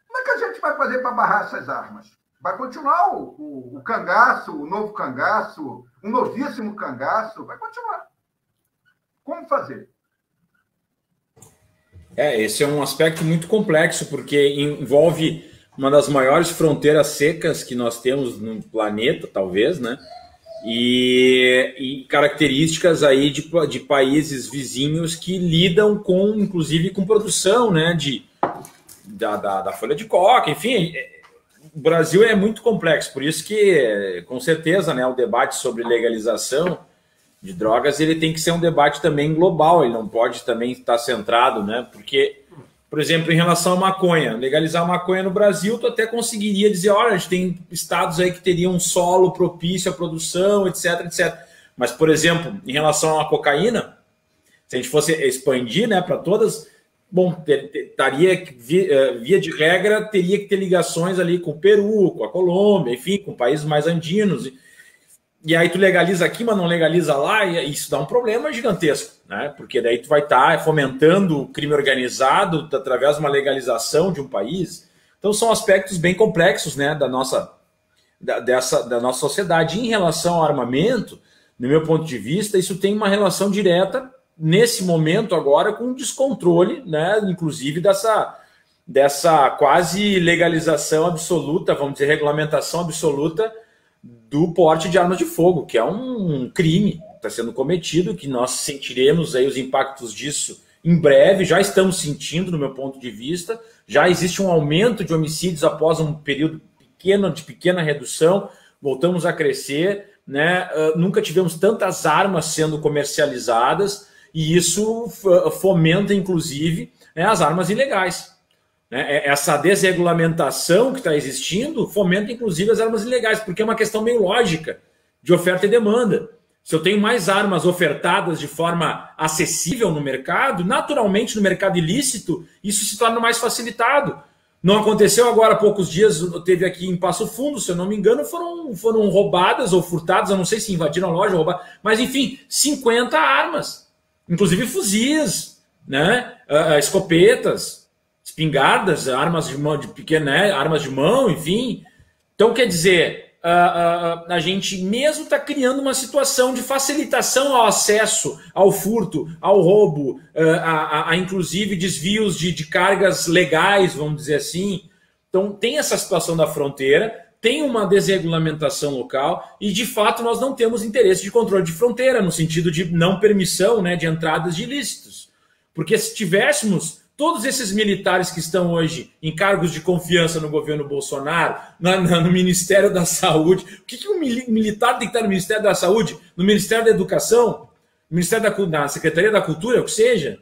Como é que a gente vai fazer para barrar essas armas? Vai continuar o cangaço, o novo cangaço, o novíssimo cangaço, vai continuar. Como fazer? Esse é um aspecto muito complexo, porque envolve uma das maiores fronteiras secas que nós temos no planeta, talvez, né? E características aí de países vizinhos que lidam com, inclusive, com produção, né, da folha de coca, enfim, o Brasil é muito complexo, por isso que, com certeza, né, o debate sobre legalização de drogas ele tem que ser um debate também global, ele não pode também estar centrado, né? Porque, por exemplo, em relação à maconha, legalizar a maconha no Brasil, tu até conseguiria dizer, olha, a gente tem estados aí que teriam um solo propício à produção, etc, etc. Mas, por exemplo, em relação à cocaína, se a gente fosse expandir, né, para todas, bom, via de regra, teria que ter ligações ali com o Peru, com a Colômbia, enfim, com países mais andinos. E aí tu legaliza aqui, mas não legaliza lá, e isso dá um problema gigantesco, né? Porque daí tu vai estar fomentando o crime organizado através de uma legalização de um país. Então são aspectos bem complexos, né, da nossa sociedade. Em relação ao armamento, no meu ponto de vista, isso tem uma relação direta nesse momento agora com o descontrole, né, inclusive dessa quase legalização absoluta, vamos dizer, regulamentação absoluta do porte de armas de fogo, que é um crime que está sendo cometido, que nós sentiremos aí os impactos disso em breve, já estamos sentindo, no meu ponto de vista, já existe um aumento de homicídios após um período de pequena redução, voltamos a crescer, né? Nunca tivemos tantas armas sendo comercializadas, e isso fomenta, inclusive, né, as armas ilegais. Essa desregulamentação que está existindo fomenta, inclusive, as armas ilegais, porque é uma questão meio lógica de oferta e demanda. Se eu tenho mais armas ofertadas de forma acessível no mercado, naturalmente, no mercado ilícito, isso se torna mais facilitado. Não aconteceu agora há poucos dias, teve aqui em Passo Fundo, se eu não me engano, foram roubadas ou furtadas, eu não sei se invadiram a loja, roubadas, mas enfim, 50 armas, inclusive fuzis, né? Escopetas, espingardas, armas de mão, armas de mão, enfim. Então, quer dizer, a gente mesmo está criando uma situação de facilitação ao acesso, ao furto, ao roubo, a inclusive desvios de cargas legais, vamos dizer assim. Então, tem essa situação da fronteira, tem uma desregulamentação local e, de fato, nós não temos interesse de controle de fronteira, no sentido de não permissão, né, de entradas de ilícitos. Porque se tivéssemos todos esses militares que estão hoje em cargos de confiança no governo Bolsonaro, no Ministério da Saúde. O que um militar tem que estar no Ministério da Saúde? No Ministério da Educação? No Ministério da Secretaria da Cultura, o que seja?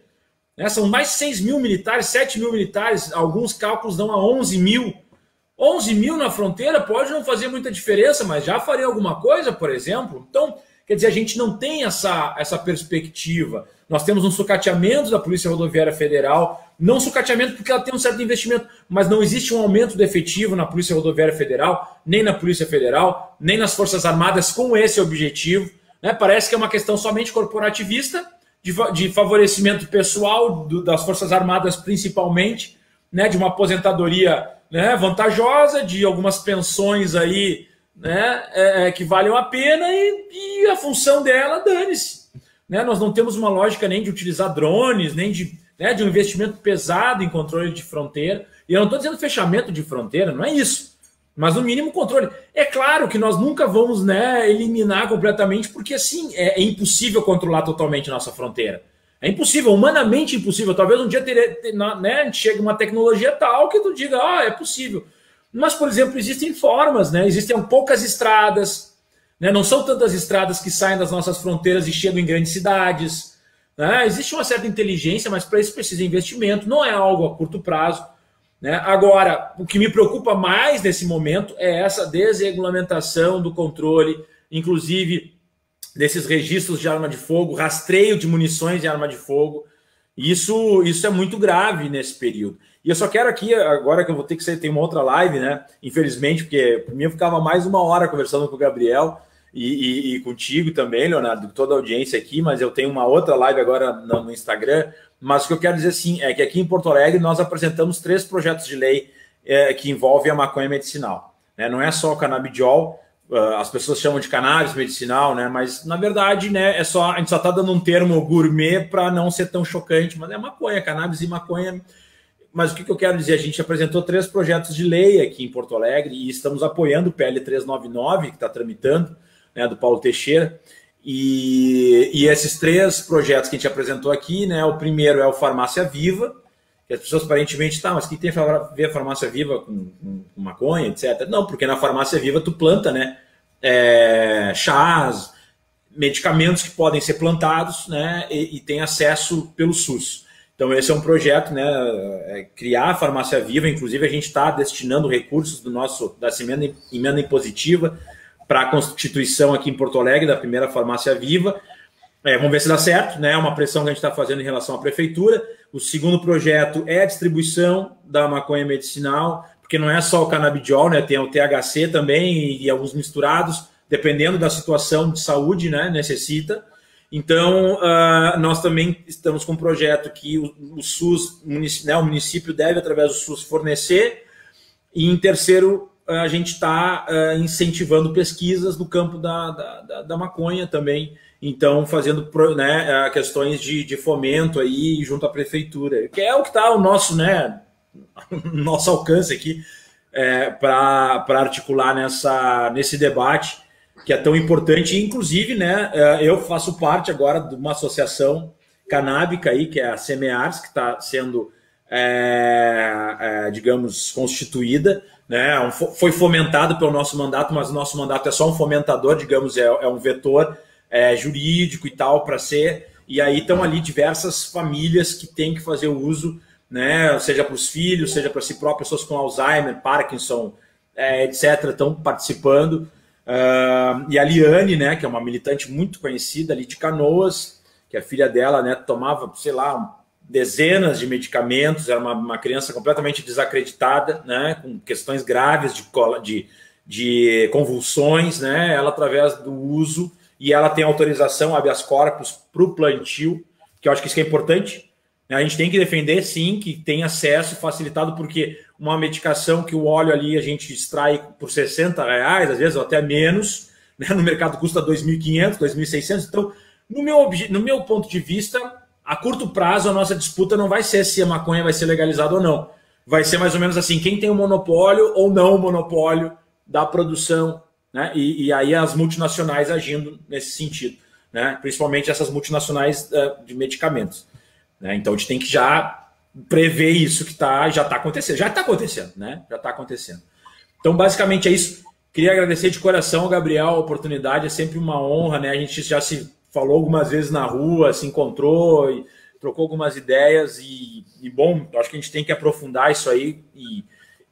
São mais de 6 mil militares, 7 mil militares, alguns cálculos dão a 11 mil. 11 mil na fronteira pode não fazer muita diferença, mas já faria alguma coisa, por exemplo? Então, quer dizer, a gente não tem essa perspectiva. Nós temos um sucateamento da Polícia Rodoviária Federal, não sucateamento porque ela tem um certo investimento, mas não existe um aumento do efetivo na Polícia Rodoviária Federal, nem na Polícia Federal, nem nas Forças Armadas com esse objetivo. Né? Parece que é uma questão somente corporativista, de favorecimento pessoal das Forças Armadas principalmente, né? De uma aposentadoria, né, vantajosa, de algumas pensões aí, né, que valham a pena e a função dela, dane-se. Né? Nós não temos uma lógica nem de utilizar drones, nem de um investimento pesado em controle de fronteira. E eu não estou dizendo fechamento de fronteira, não é isso. Mas no mínimo controle. É claro que nós nunca vamos, né, eliminar completamente, porque assim, é impossível controlar totalmente a nossa fronteira. É impossível, humanamente impossível. Talvez um dia né, chegue uma tecnologia tal que tu diga, é possível. Mas, por exemplo, existem formas, né? Existem poucas estradas, né? Não são tantas estradas que saem das nossas fronteiras e chegam em grandes cidades. Né? Existe uma certa inteligência, mas para isso precisa de investimento, não é algo a curto prazo. Né? Agora, o que me preocupa mais nesse momento é essa desregulamentação do controle, inclusive desses registros de arma de fogo, rastreio de munições de arma de fogo. Isso é muito grave nesse período. E eu só quero aqui, agora que eu vou ter que sair, tem uma outra live, né? Infelizmente, porque por mim eu ficava mais uma hora conversando com o Gabriel e contigo também, Leonardo, com toda a audiência aqui, mas eu tenho uma outra live agora no Instagram. Mas o que eu quero dizer sim é que aqui em Porto Alegre nós apresentamos 3 projetos de lei que envolvem a maconha medicinal. Né? Não é só o canabidiol, as pessoas chamam de cannabis medicinal, né? Mas na verdade, né, a gente só está dando um termo gourmet para não ser tão chocante, mas é maconha, cannabis e maconha. Mas o que eu quero dizer? A gente apresentou 3 projetos de lei aqui em Porto Alegre e estamos apoiando o PL 399, que está tramitando, né, do Paulo Teixeira. E esses 3 projetos que a gente apresentou aqui, né, o primeiro é o Farmácia Viva, que as pessoas aparentemente, tá, mas que tem a ver a farmácia viva com maconha, etc. Não, porque na farmácia viva tu planta, né, chás, medicamentos que podem ser plantados, né, e tem acesso pelo SUS. Então esse é um projeto, né, criar a farmácia viva. Inclusive a gente está destinando recursos da emenda impositiva para a constituição aqui em Porto Alegre da primeira farmácia viva. Vamos ver se dá certo, né? É uma pressão que a gente está fazendo em relação à prefeitura. O segundo projeto é a distribuição da maconha medicinal, porque não é só o canabidiol, né? Tem o THC também e alguns misturados, dependendo da situação de saúde, né? Necessita. Então, nós também estamos com um projeto que o SUS, né? O município deve, através do SUS, fornecer. E em terceiro, a gente está incentivando pesquisas no campo da maconha também. Então, fazendo, né, questões de fomento aí junto à prefeitura, que é o que está ao nosso, né, nosso alcance aqui para articular nesse debate que é tão importante. Inclusive, né, eu faço parte agora de uma associação canábica aí, que é a Semears, que está sendo, digamos, constituída, né, foi fomentado pelo nosso mandato, mas o nosso mandato é só um fomentador, digamos, é um vetor jurídico e tal para ser, e aí estão ali diversas famílias que têm que fazer o uso, né, seja para os filhos, seja para si próprias, pessoas com Alzheimer, Parkinson, etc., estão participando. E a Liane, né, que é uma militante muito conhecida ali de Canoas, que a filha dela, né, tomava, sei lá, dezenas de medicamentos, era uma criança completamente desacreditada, né, com questões graves de convulsões, né, ela através do uso. E ela tem autorização, habeas corpus, para o plantio, que eu acho que isso é importante. A gente tem que defender, sim, que tem acesso facilitado, porque uma medicação que o óleo ali a gente extrai por R$60, às vezes, ou até menos, né? No mercado custa R$2.500, R$2.600. Então, no meu ponto de vista, a curto prazo, a nossa disputa não vai ser se a maconha vai ser legalizada ou não. Vai ser mais ou menos assim, quem tem o monopólio ou não o monopólio da produção, né? E aí as multinacionais agindo nesse sentido, né? Principalmente essas multinacionais de medicamentos, né? Então a gente tem que já prever isso que já está acontecendo, né? Já está acontecendo. Então basicamente é isso. Queria agradecer de coração, Gabriel, a oportunidade, é sempre uma honra, né? A gente já se falou algumas vezes na rua, se encontrou e trocou algumas ideias e bom, acho que a gente tem que aprofundar isso aí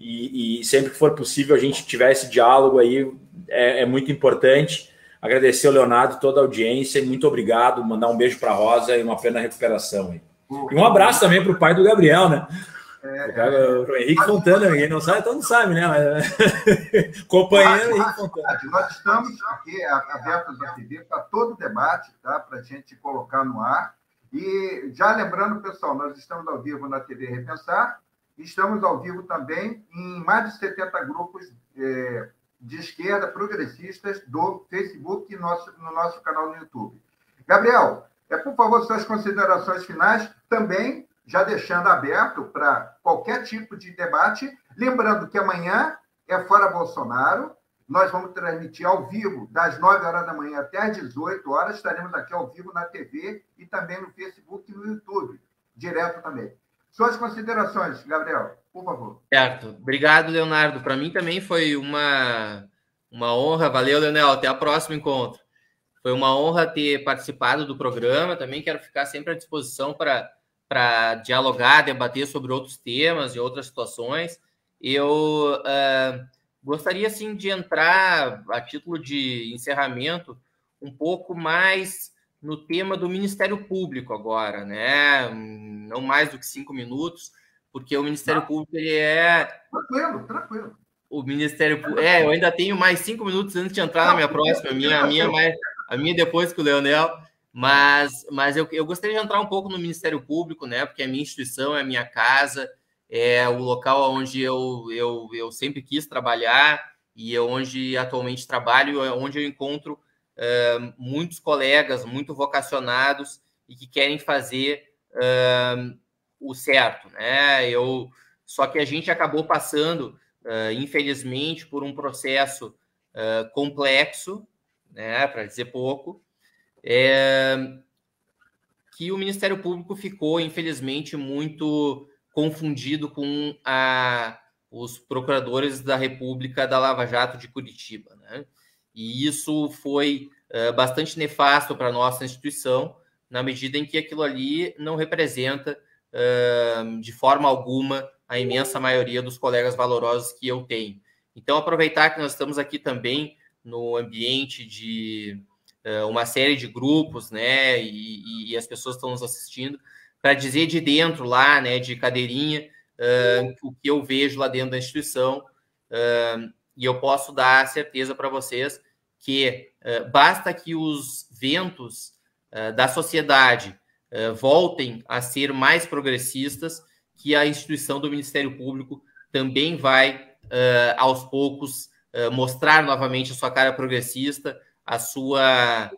e sempre que for possível a gente tiver esse diálogo aí, é muito importante. Agradecer ao Leonardo, toda a audiência, e muito obrigado, mandar um beijo para a Rosa e uma plena recuperação aí. E um abraço também para o pai do Gabriel, né? O Henrique Fontana, ninguém não sabe, então não sabe, né? Companheiro Henrique Fontana. Nós estamos aqui abertos à TV para todo o debate, tá? Para a gente colocar no ar. E já lembrando, pessoal, nós estamos ao vivo na TV Repensar, estamos ao vivo também em mais de 70 grupos de esquerda, progressistas, do Facebook e no nosso canal no YouTube. Gabriel, por favor, suas considerações finais, também já deixando aberto para qualquer tipo de debate, lembrando que amanhã é Fora Bolsonaro, nós vamos transmitir ao vivo das 9 horas da manhã até as 18 horas, estaremos aqui ao vivo na TV e também no Facebook e no YouTube, direto também. Suas considerações, Gabriel, por favor. Certo. Obrigado, Leonardo. Para mim também foi uma honra. Valeu, Leonel. Até o próximo encontro. Foi uma honra ter participado do programa. Também quero ficar sempre à disposição para dialogar, debater sobre outros temas e outras situações. Eu gostaria, sim, de entrar, a título de encerramento, um pouco mais no tema do Ministério Público agora, né? Não mais do que 5 minutos, porque o Ministério Público ele é... Tranquilo. O Ministério Público... eu ainda tenho mais 5 minutos antes de entrar na minha próxima, a minha depois que o Leonel, mas eu gostaria de entrar um pouco no Ministério Público, né? Porque é a minha instituição, é a minha casa, é o local onde eu sempre quis trabalhar e onde atualmente trabalho, onde eu encontro muitos colegas muito vocacionados e que querem fazer o certo, né? Só que a gente acabou passando, infelizmente, por um processo complexo, né, para dizer pouco, que o Ministério Público ficou, infelizmente, muito confundido com os procuradores da República da Lava Jato de Curitiba, né? E isso foi bastante nefasto para a nossa instituição, na medida em que aquilo ali não representa, de forma alguma, a imensa maioria dos colegas valorosos que eu tenho. Então, aproveitar que nós estamos aqui também no ambiente de uma série de grupos, né, e as pessoas estão nos assistindo, para dizer de dentro lá, né, de cadeirinha, o que eu vejo lá dentro da instituição, e eu posso dar certeza para vocês que basta que os ventos da sociedade voltem a ser mais progressistas, que a instituição do Ministério Público também vai, aos poucos, mostrar novamente a sua cara progressista, a sua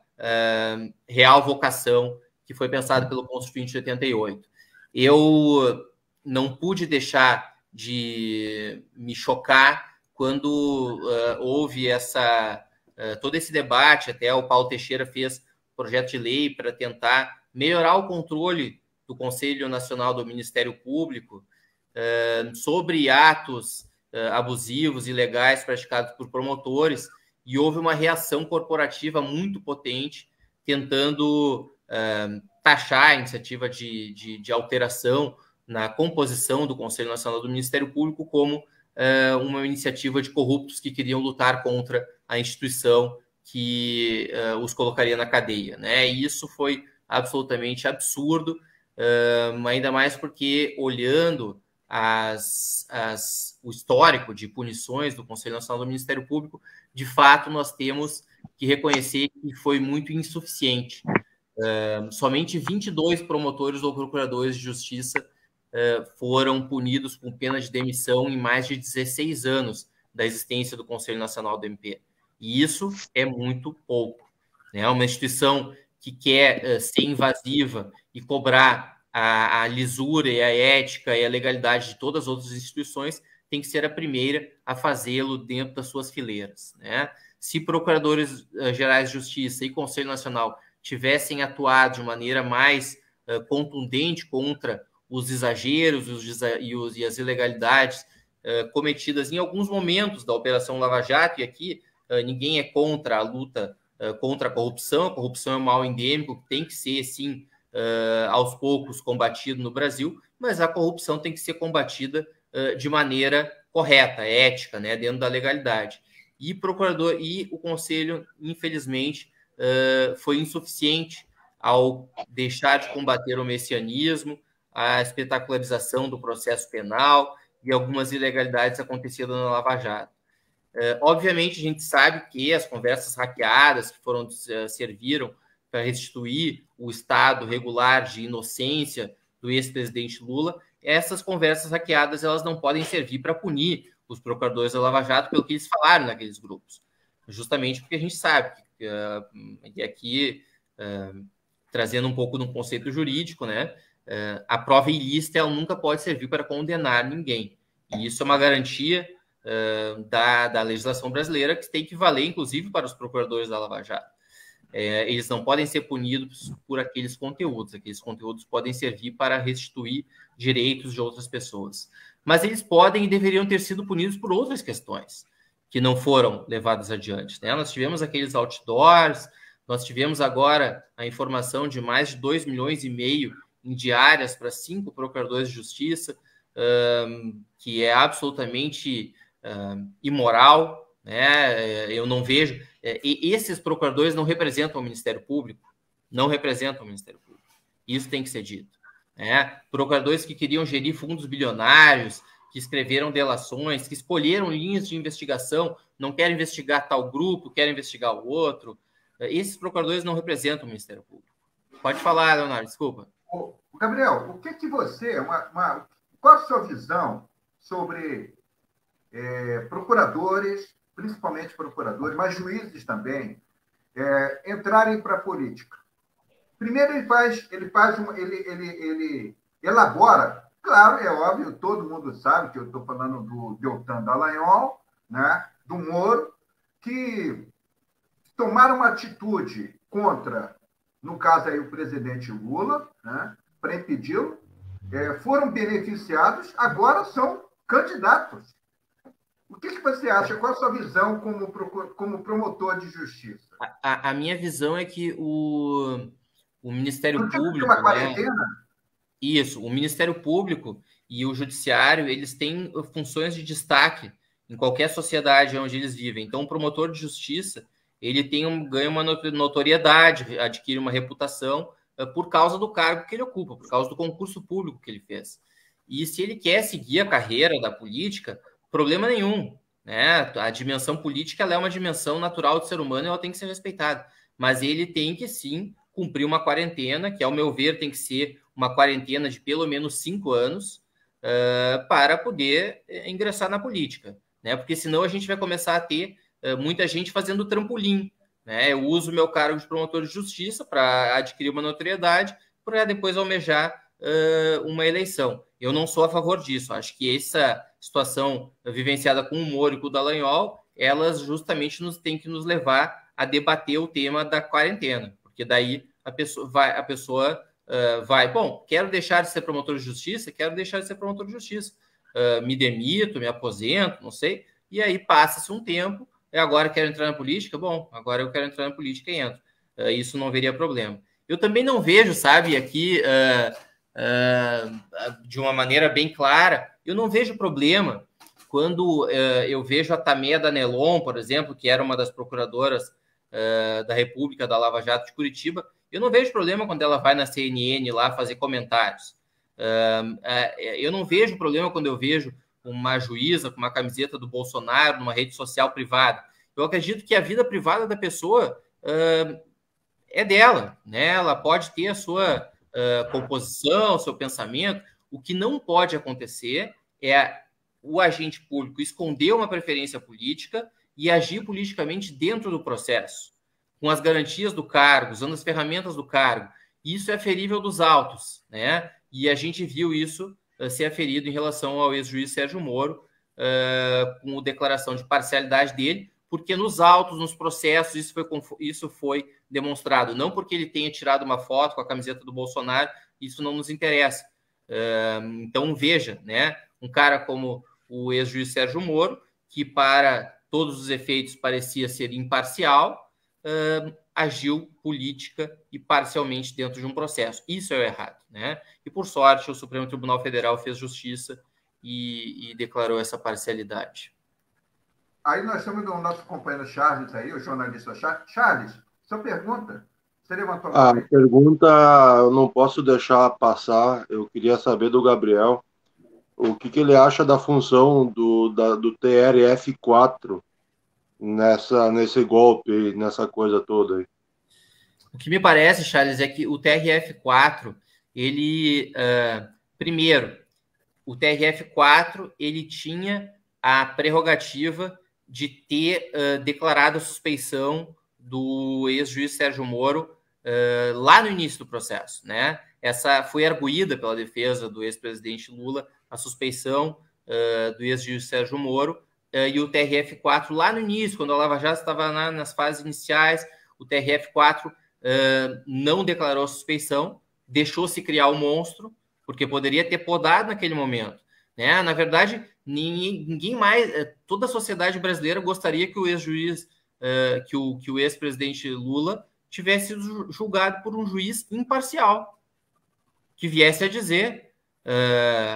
real vocação, que foi pensada pelo Constituinte de 88. Eu não pude deixar de me chocar quando houve todo esse debate. Até o Paulo Teixeira fez projeto de lei para tentar melhorar o controle do Conselho Nacional do Ministério Público sobre atos abusivos, ilegais praticados por promotores, e houve uma reação corporativa muito potente, tentando taxar a iniciativa de alteração na composição do Conselho Nacional do Ministério Público como uma iniciativa de corruptos que queriam lutar contra a instituição que os colocaria na cadeia, né? E isso foi absolutamente absurdo, ainda mais porque, olhando o histórico de punições do Conselho Nacional do Ministério Público, de fato, nós temos que reconhecer que foi muito insuficiente. Somente 22 promotores ou procuradores de justiça foram punidos com pena de demissão em mais de 16 anos da existência do Conselho Nacional do MP. E isso é muito pouco, né? Uma instituição que quer ser invasiva e cobrar a lisura e a ética e a legalidade de todas as outras instituições tem que ser a primeira a fazê-lo dentro das suas fileiras, né? Se procuradores gerais de justiça e Conselho Nacional tivessem atuado de maneira mais contundente contra os exageros e as ilegalidades cometidas em alguns momentos da Operação Lava Jato, e aqui ninguém é contra a luta contra a corrupção é um mal endêmico que tem que ser, sim, aos poucos combatido no Brasil, mas a corrupção tem que ser combatida de maneira correta, ética, né, dentro da legalidade. E o Conselho, infelizmente, foi insuficiente ao deixar de combater o messianismo, a espetacularização do processo penal e algumas ilegalidades acontecidas na Lava Jato. Obviamente, a gente sabe que as conversas hackeadas que serviram para restituir o estado regular de inocência do ex-presidente Lula, essas conversas hackeadas elas não podem servir para punir os procuradores da Lava Jato pelo que eles falaram naqueles grupos. Justamente porque a gente sabe que, e aqui trazendo um pouco de um conceito jurídico, né, a prova ilícita ela nunca pode servir para condenar ninguém. E isso é uma garantia da legislação brasileira que tem que valer, inclusive, para os procuradores da Lava Jato. Eles não podem ser punidos por aqueles conteúdos podem servir para restituir direitos de outras pessoas. Mas eles podem e deveriam ter sido punidos por outras questões que não foram levadas adiante, né? Nós tivemos aqueles outdoors, nós tivemos agora a informação de mais de 2,5 milhões em diárias para 5 procuradores de justiça, que é absolutamente imoral, né? Eu não vejo... E esses procuradores não representam o Ministério Público, Isso tem que ser dito, né? Procuradores que queriam gerir fundos bilionários, que escreveram delações, que escolheram linhas de investigação, não querem investigar tal grupo, querem investigar o outro. Esses procuradores não representam o Ministério Público. Pode falar, Leonardo, desculpa. Gabriel, o que você... qual a sua visão sobre procuradores, principalmente procuradores, mas juízes também, entrarem para a política? Primeiro, ele elabora, claro, é óbvio, todo mundo sabe que eu estou falando do Deltan Dallagnol, né, do Moro, que tomaram uma atitude contra, no caso aí, o presidente Lula, né, para impedi-lo, foram beneficiados, agora são candidatos. O que você acha? Qual a sua visão como promotor de justiça? A minha visão é que o Ministério Público... Uma quarentena? Isso, o Ministério Público e o Judiciário, eles têm funções de destaque em qualquer sociedade onde eles vivem. Então, o promotor de justiça, ele ganha uma notoriedade, adquire uma reputação por causa do cargo que ele ocupa, por causa do concurso público que ele fez. E se ele quer seguir a carreira da política, problema nenhum, né? A dimensão política, ela é uma dimensão natural do ser humano e ela tem que ser respeitada. Mas ele tem que, sim, cumprir uma quarentena, que, ao meu ver, tem que ser uma quarentena de pelo menos 5 anos para poder ingressar na política, né? Porque senão a gente vai começar a ter muita gente fazendo trampolim, né? Eu uso o meu cargo de promotor de justiça para adquirir uma notoriedade, para depois almejar uma eleição. Eu não sou a favor disso. Acho que essa situação vivenciada com o Moro e com o Dallagnol, elas justamente têm que nos levar a debater o tema da quarentena, porque daí a pessoa vai, bom, quero deixar de ser promotor de justiça, me demito, me aposento, não sei, e aí passa-se um tempo, e agora quero entrar na política, bom, agora eu quero entrar na política e entro. Isso não veria problema. Eu também não vejo, sabe, aqui, de uma maneira bem clara, eu não vejo problema quando eu vejo a Tameia Danelon, por exemplo, que era uma das procuradoras da República, da Lava Jato de Curitiba, eu não vejo problema quando ela vai na CNN lá fazer comentários. Eu não vejo problema quando eu vejo uma juíza com uma camiseta do Bolsonaro numa rede social privada. Eu acredito que a vida privada da pessoa é dela, né? Ela pode ter a sua composição, seu pensamento. O que não pode acontecer é o agente público esconder uma preferência política e agir politicamente dentro do processo, com as garantias do cargo, usando as ferramentas do cargo. Isso é ferível dos autos, né? E a gente viu isso ser aferido em relação ao ex-juiz Sérgio Moro, com a declaração de parcialidade dele, porque nos autos, nos processos, isso foi demonstrado. Não porque ele tenha tirado uma foto com a camiseta do Bolsonaro, isso não nos interessa. Então, veja, né? Um cara como o ex-juiz Sérgio Moro, que para todos os efeitos parecia ser imparcial, agiu política e parcialmente dentro de um processo. Isso é o errado, né? E, por sorte, o Supremo Tribunal Federal fez justiça e declarou essa parcialidade. Aí nós temos o nosso companheiro Charles aí, o jornalista Charles. Charles, sua pergunta? Você levantou a mão? A pergunta eu não posso deixar passar. Eu queria saber do Gabriel o que ele acha da função do TRF4 nesse golpe, nessa coisa toda aí. O que me parece, Charles, é que o TRF4, ele... primeiro, o TRF4, ele tinha a prerrogativa de ter declarado a suspeição do ex-juiz Sérgio Moro lá no início do processo, né? Essa foi arguída pela defesa do ex-presidente Lula, a suspeição do ex-juiz Sérgio Moro, e o TRF4 lá no início, quando a Lava Jato estava nas fases iniciais, o TRF4 não declarou a suspeição, deixou-se criar o monstro, porque poderia ter podado naquele momento, né? Na verdade, ninguém mais, toda a sociedade brasileira gostaria que o ex-juiz, que o ex-presidente Lula tivesse sido julgado por um juiz imparcial, que viesse a dizer,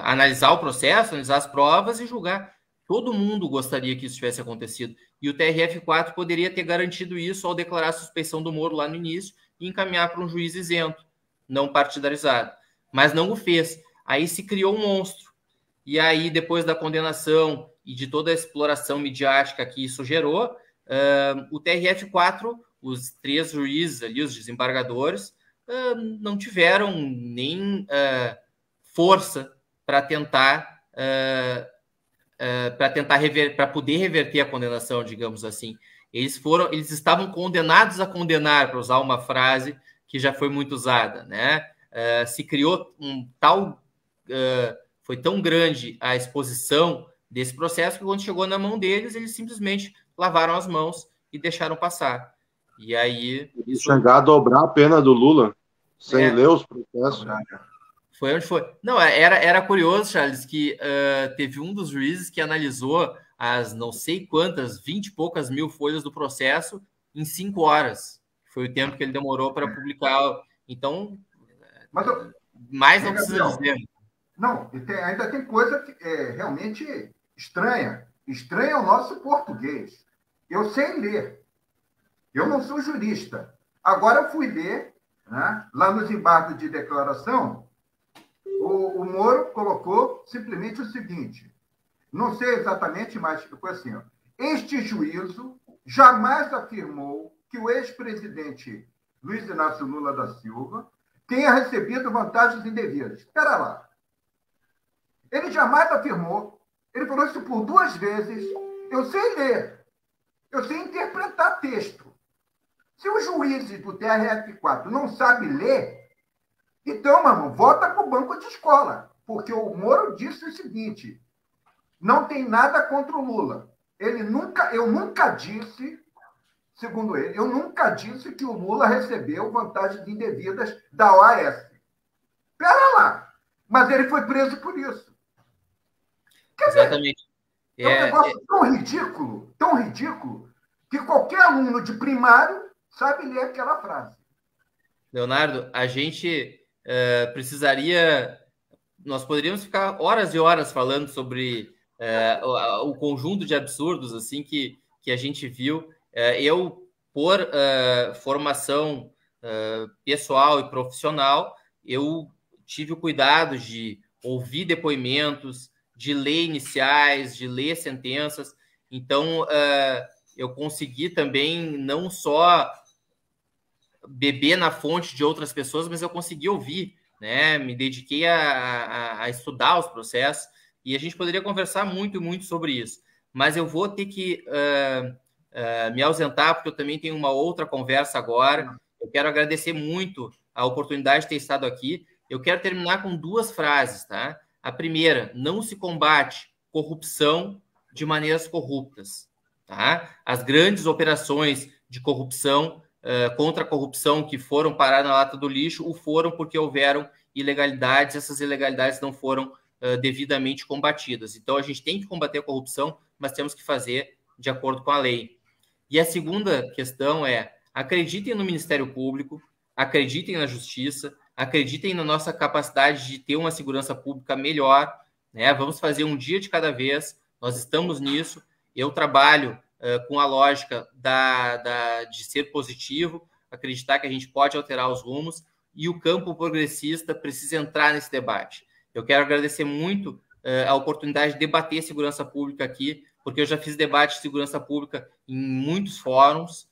analisar o processo, analisar as provas e julgar. Todo mundo gostaria que isso tivesse acontecido. E o TRF4 poderia ter garantido isso ao declarar a suspeição do Moro lá no início e encaminhar para um juiz isento, não partidarizado. Mas não o fez. Aí se criou um monstro. E aí, depois da condenação e de toda a exploração midiática que isso gerou, o TRF4, os 3 juízes ali, os desembargadores, não tiveram nem força para tentar para poder reverter a condenação, digamos assim. Eles estavam condenados a condenar, para usar uma frase que já foi muito usada, né? Se criou foi tão grande a exposição desse processo que quando chegou na mão deles, eles simplesmente lavaram as mãos e deixaram passar. E aí... Chegar a dobrar a pena do Lula, sem ler os processos. Foi onde foi. Não, era curioso, Charles, que teve um dos juízes que analisou as não sei quantas, 20 e poucas mil folhas do processo em 5 horas. Foi o tempo que ele demorou para publicar. Então, Mas, mais não precisa dizer. Não, ainda tem coisa que é realmente estranha. Estranha é o nosso português. Eu sei ler. Eu não sou jurista. Agora eu fui ler, né, lá nos embargos de declaração, o Moro colocou simplesmente o seguinte, não sei exatamente, mas foi assim, ó, este juízo jamais afirmou que o ex-presidente Luiz Inácio Lula da Silva tenha recebido vantagens indevidas. Espera lá. Ele jamais afirmou, ele falou isso por 2 vezes, eu sei ler, eu sei interpretar texto. Se os juízes do TRF4 não sabem ler, então, mano, volta para o banco de escola. Porque o Moro disse o seguinte, não tem nada contra o Lula. Eu nunca disse, segundo ele, eu nunca disse que o Lula recebeu vantagens indevidas da OAS. Pera lá. Mas ele foi preso por isso. Quer Exatamente. Dizer, é um negócio tão ridículo, que qualquer aluno de primário sabe ler aquela frase. Leonardo, a gente nós poderíamos ficar horas e horas falando sobre o conjunto de absurdos assim que a gente viu. Eu, por formação pessoal e profissional, eu tive o cuidado de ouvir depoimentos, de ler iniciais, de ler sentenças. Então, eu consegui também não só beber na fonte de outras pessoas, mas eu consegui ouvir, né? Me dediquei a estudar os processos e a gente poderia conversar muito, muito sobre isso. Mas eu vou ter que me ausentar, porque eu também tenho uma outra conversa agora. Eu quero agradecer muito a oportunidade de ter estado aqui. Eu quero terminar com 2 frases, tá? A primeira, não se combate corrupção de maneiras corruptas, tá? As grandes operações de corrupção contra a corrupção que foram parar na lata do lixo, foram porque houveram ilegalidades, essas ilegalidades não foram devidamente combatidas. Então, a gente tem que combater a corrupção, mas temos que fazer de acordo com a lei. E a segunda questão é, acreditem no Ministério Público, acreditem na Justiça, acreditem na nossa capacidade de ter uma segurança pública melhor, né? Vamos fazer um dia de cada vez, nós estamos nisso, eu trabalho com a lógica de ser positivo, acreditar que a gente pode alterar os rumos, e o campo progressista precisa entrar nesse debate. Eu quero agradecer muito a oportunidade de debater segurança pública aqui, porque eu já fiz debate de segurança pública em muitos fóruns,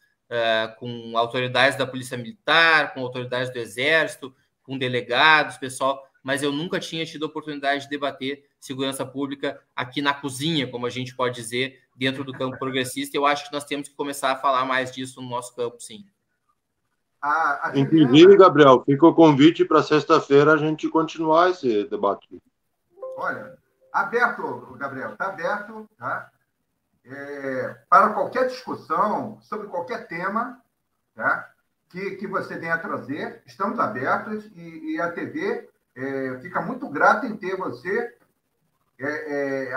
com autoridades da Polícia Militar, com autoridades do Exército, com delegados, pessoal, mas eu nunca tinha tido a oportunidade de debater segurança pública aqui na cozinha, como a gente pode dizer, dentro do campo progressista. Eu acho que nós temos que começar a falar mais disso no nosso campo, sim. Inclusive, Gabriel, fica o convite para sexta-feira a gente continuar esse debate. Olha, aberto, Gabriel, está aberto, tá? Para qualquer discussão sobre qualquer tema, tá? Que você venha trazer, estamos abertos e a TV fica muito grata em ter você,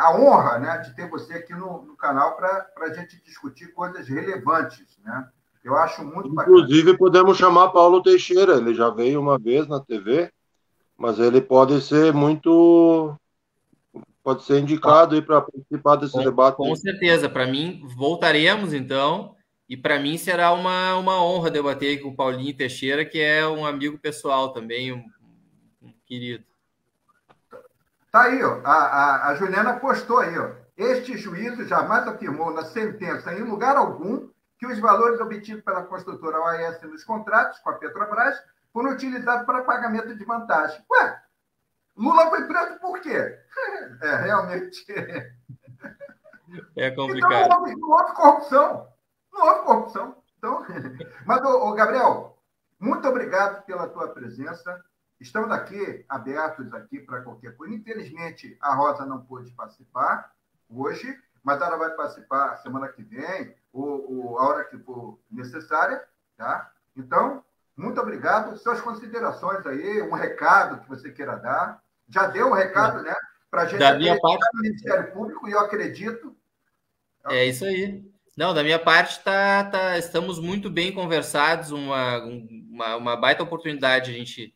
a honra, né, de ter você aqui no canal para a gente discutir coisas relevantes, né? Eu acho muito bacana. Inclusive, podemos chamar Paulo Teixeira, ele já veio uma vez na TV, mas ele pode ser indicado aí para participar desse debate. Com certeza, para mim, voltaremos então, e para mim será uma honra debater com o Paulinho Teixeira, que é um amigo pessoal também, um querido. Tá aí, ó, a Juliana postou aí, ó. Este juízo jamais afirmou na sentença, em lugar algum, que os valores obtidos pela construtora OAS nos contratos com a Petrobras foram utilizados para pagamento de vantagem. Ué, Lula foi preso por quê? Realmente. É complicado. Então não houve corrupção. Não houve corrupção. Então, mas, Gabriel, muito obrigado pela tua presença. Estamos aqui, abertos aqui para qualquer coisa. Infelizmente, a Rosa não pôde participar hoje, mas ela vai participar semana que vem, ou a hora que for necessária, tá? Então, Muito obrigado. Suas considerações aí, um recado que você queira dar. Já deu um recado, né? Para a gente acreditar no Ministério Público, e eu acredito. É isso aí. Não, da minha parte, estamos muito bem conversados, uma baita oportunidade a gente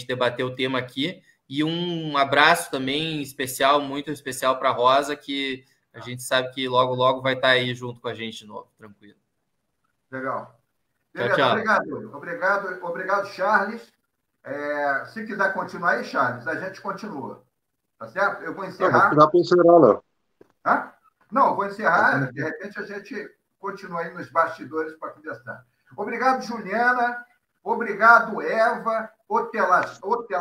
debater o tema aqui, e um abraço também especial, muito especial para a Rosa, que a gente sabe que logo, logo vai estar aí junto com a gente de novo, tranquilo. Legal. Beleza, tchau, tchau. Obrigado, Charles. Se quiser continuar aí, Charles, a gente continua. Tá certo? Eu vou encerrar. Dá para encerrar, Léo. Hã? Não, eu vou encerrar. De repente, a gente continua aí nos bastidores para conversar. Obrigado, Juliana. Obrigado, Eva Otelakoski,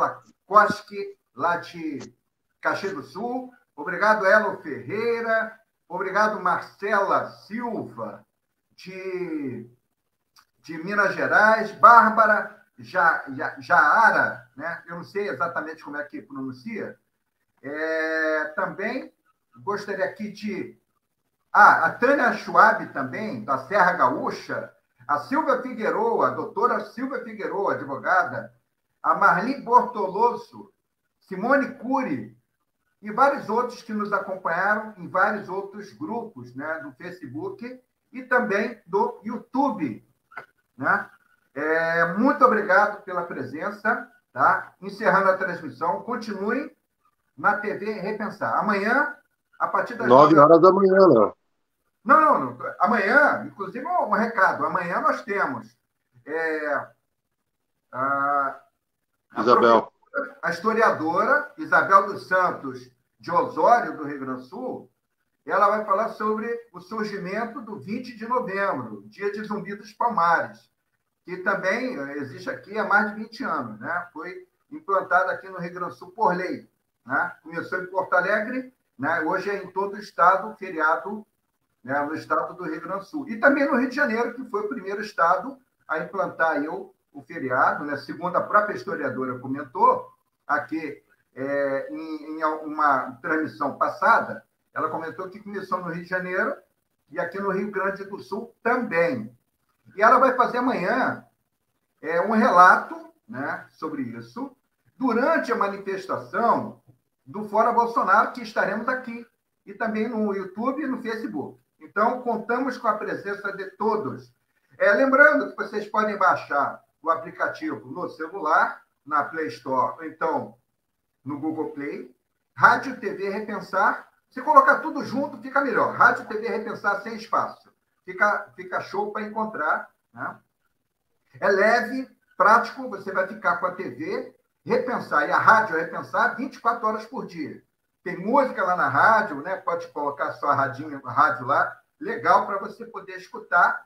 lá de Caxias do Sul. Obrigado, Elo Ferreira. Obrigado, Marcela Silva, de Minas Gerais. Bárbara Jaara, né? Eu não sei exatamente como é que pronuncia. Também gostaria aqui de... a Tânia Schwab também, da Serra Gaúcha, a Silvia Figueroa, a doutora Silvia Figueroa, advogada, a Marli Bortoloso, Simone Cury, e vários outros que nos acompanharam em vários outros grupos, né, do Facebook e também do YouTube, né? Muito obrigado pela presença, tá? Encerrando a transmissão, continuem na TV Repensar. Amanhã, a partir das 9 horas da manhã, Léo. Não. Amanhã, inclusive, um recado. Amanhã nós temos Isabel. A historiadora Isabel dos Santos, de Osório, do Rio Grande do Sul. Ela vai falar sobre o surgimento do 20 de novembro, dia de Zumbi dos Palmares, que também existe aqui há mais de 20 anos, né? Foi implantado aqui no Rio Grande do Sul por lei, né? Começou em Porto Alegre, né? Hoje é em todo o estado, feriado, né? No estado do Rio Grande do Sul. E também no Rio de Janeiro, que foi o primeiro estado a implantar aí o feriado, né? Segundo a própria historiadora comentou, aqui em uma transmissão passada, ela comentou que começou no Rio de Janeiro e aqui no Rio Grande do Sul também. E ela vai fazer amanhã um relato, né, sobre isso, durante a manifestação do Fora Bolsonaro, que estaremos aqui, e também no YouTube e no Facebook. Então, contamos com a presença de todos. Lembrando que vocês podem baixar o aplicativo no celular, na Play Store, ou então no Google Play. Rádio TV Repensar. Se colocar tudo junto, fica melhor. Rádio TV Repensar sem espaço. Fica show para encontrar, né? É leve, prático, você vai ficar com a TV Repensar e a rádio Repensar 24 horas por dia. Tem música lá na rádio, né? Pode colocar sua rádio lá, legal para você poder escutar,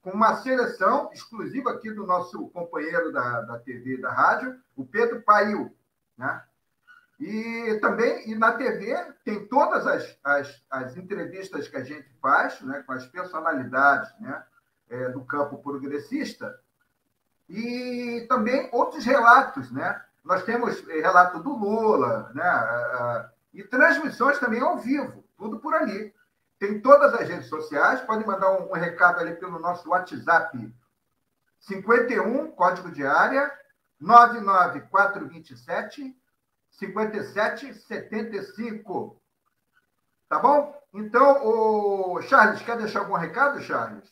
com uma seleção exclusiva aqui do nosso companheiro da TV e da rádio, o Pedro Pail, né? E também, na TV, tem todas as entrevistas que a gente faz, né, com as personalidades, né, do campo progressista, e também outros relatos, né? Nós temos relato do Lula, né, e transmissões também ao vivo, tudo por ali. Tem todas as redes sociais, podem mandar um recado ali pelo nosso WhatsApp 51, código de área, 99427 5775. Tá bom? Então, Charles, quer deixar algum recado, Charles?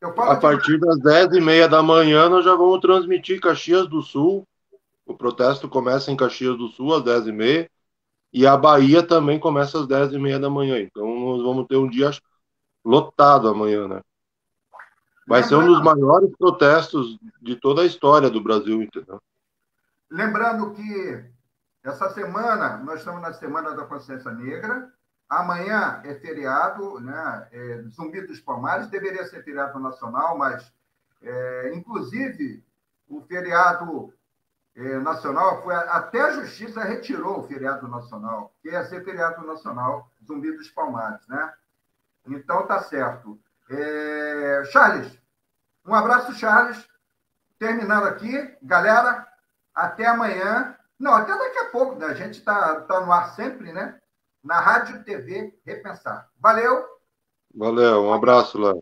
A partir das 10h30 da manhã, nós já vamos transmitir Caxias do Sul. O protesto começa em Caxias do Sul às 10h30. E a Bahia também começa às 10h30 da manhã. Então, nós vamos ter um dia lotado amanhã, né? Vai ser um dos maiores protestos de toda a história do Brasil, entendeu? Lembrando que essa semana, nós estamos na Semana da Consciência Negra. Amanhã é feriado, né? Zumbi dos Palmares. Deveria ser feriado nacional, mas, inclusive, o feriado nacional, até a Justiça retirou o feriado nacional, que ia ser feriado nacional, Zumbi dos Palmares, né? Então, tá certo. Charles, um abraço, Charles. Terminando aqui, galera, até amanhã. Não, até daqui a pouco, né? A gente tá no ar sempre, né? Na Rádio TV Repensar. Valeu! Valeu, um abraço, Léo.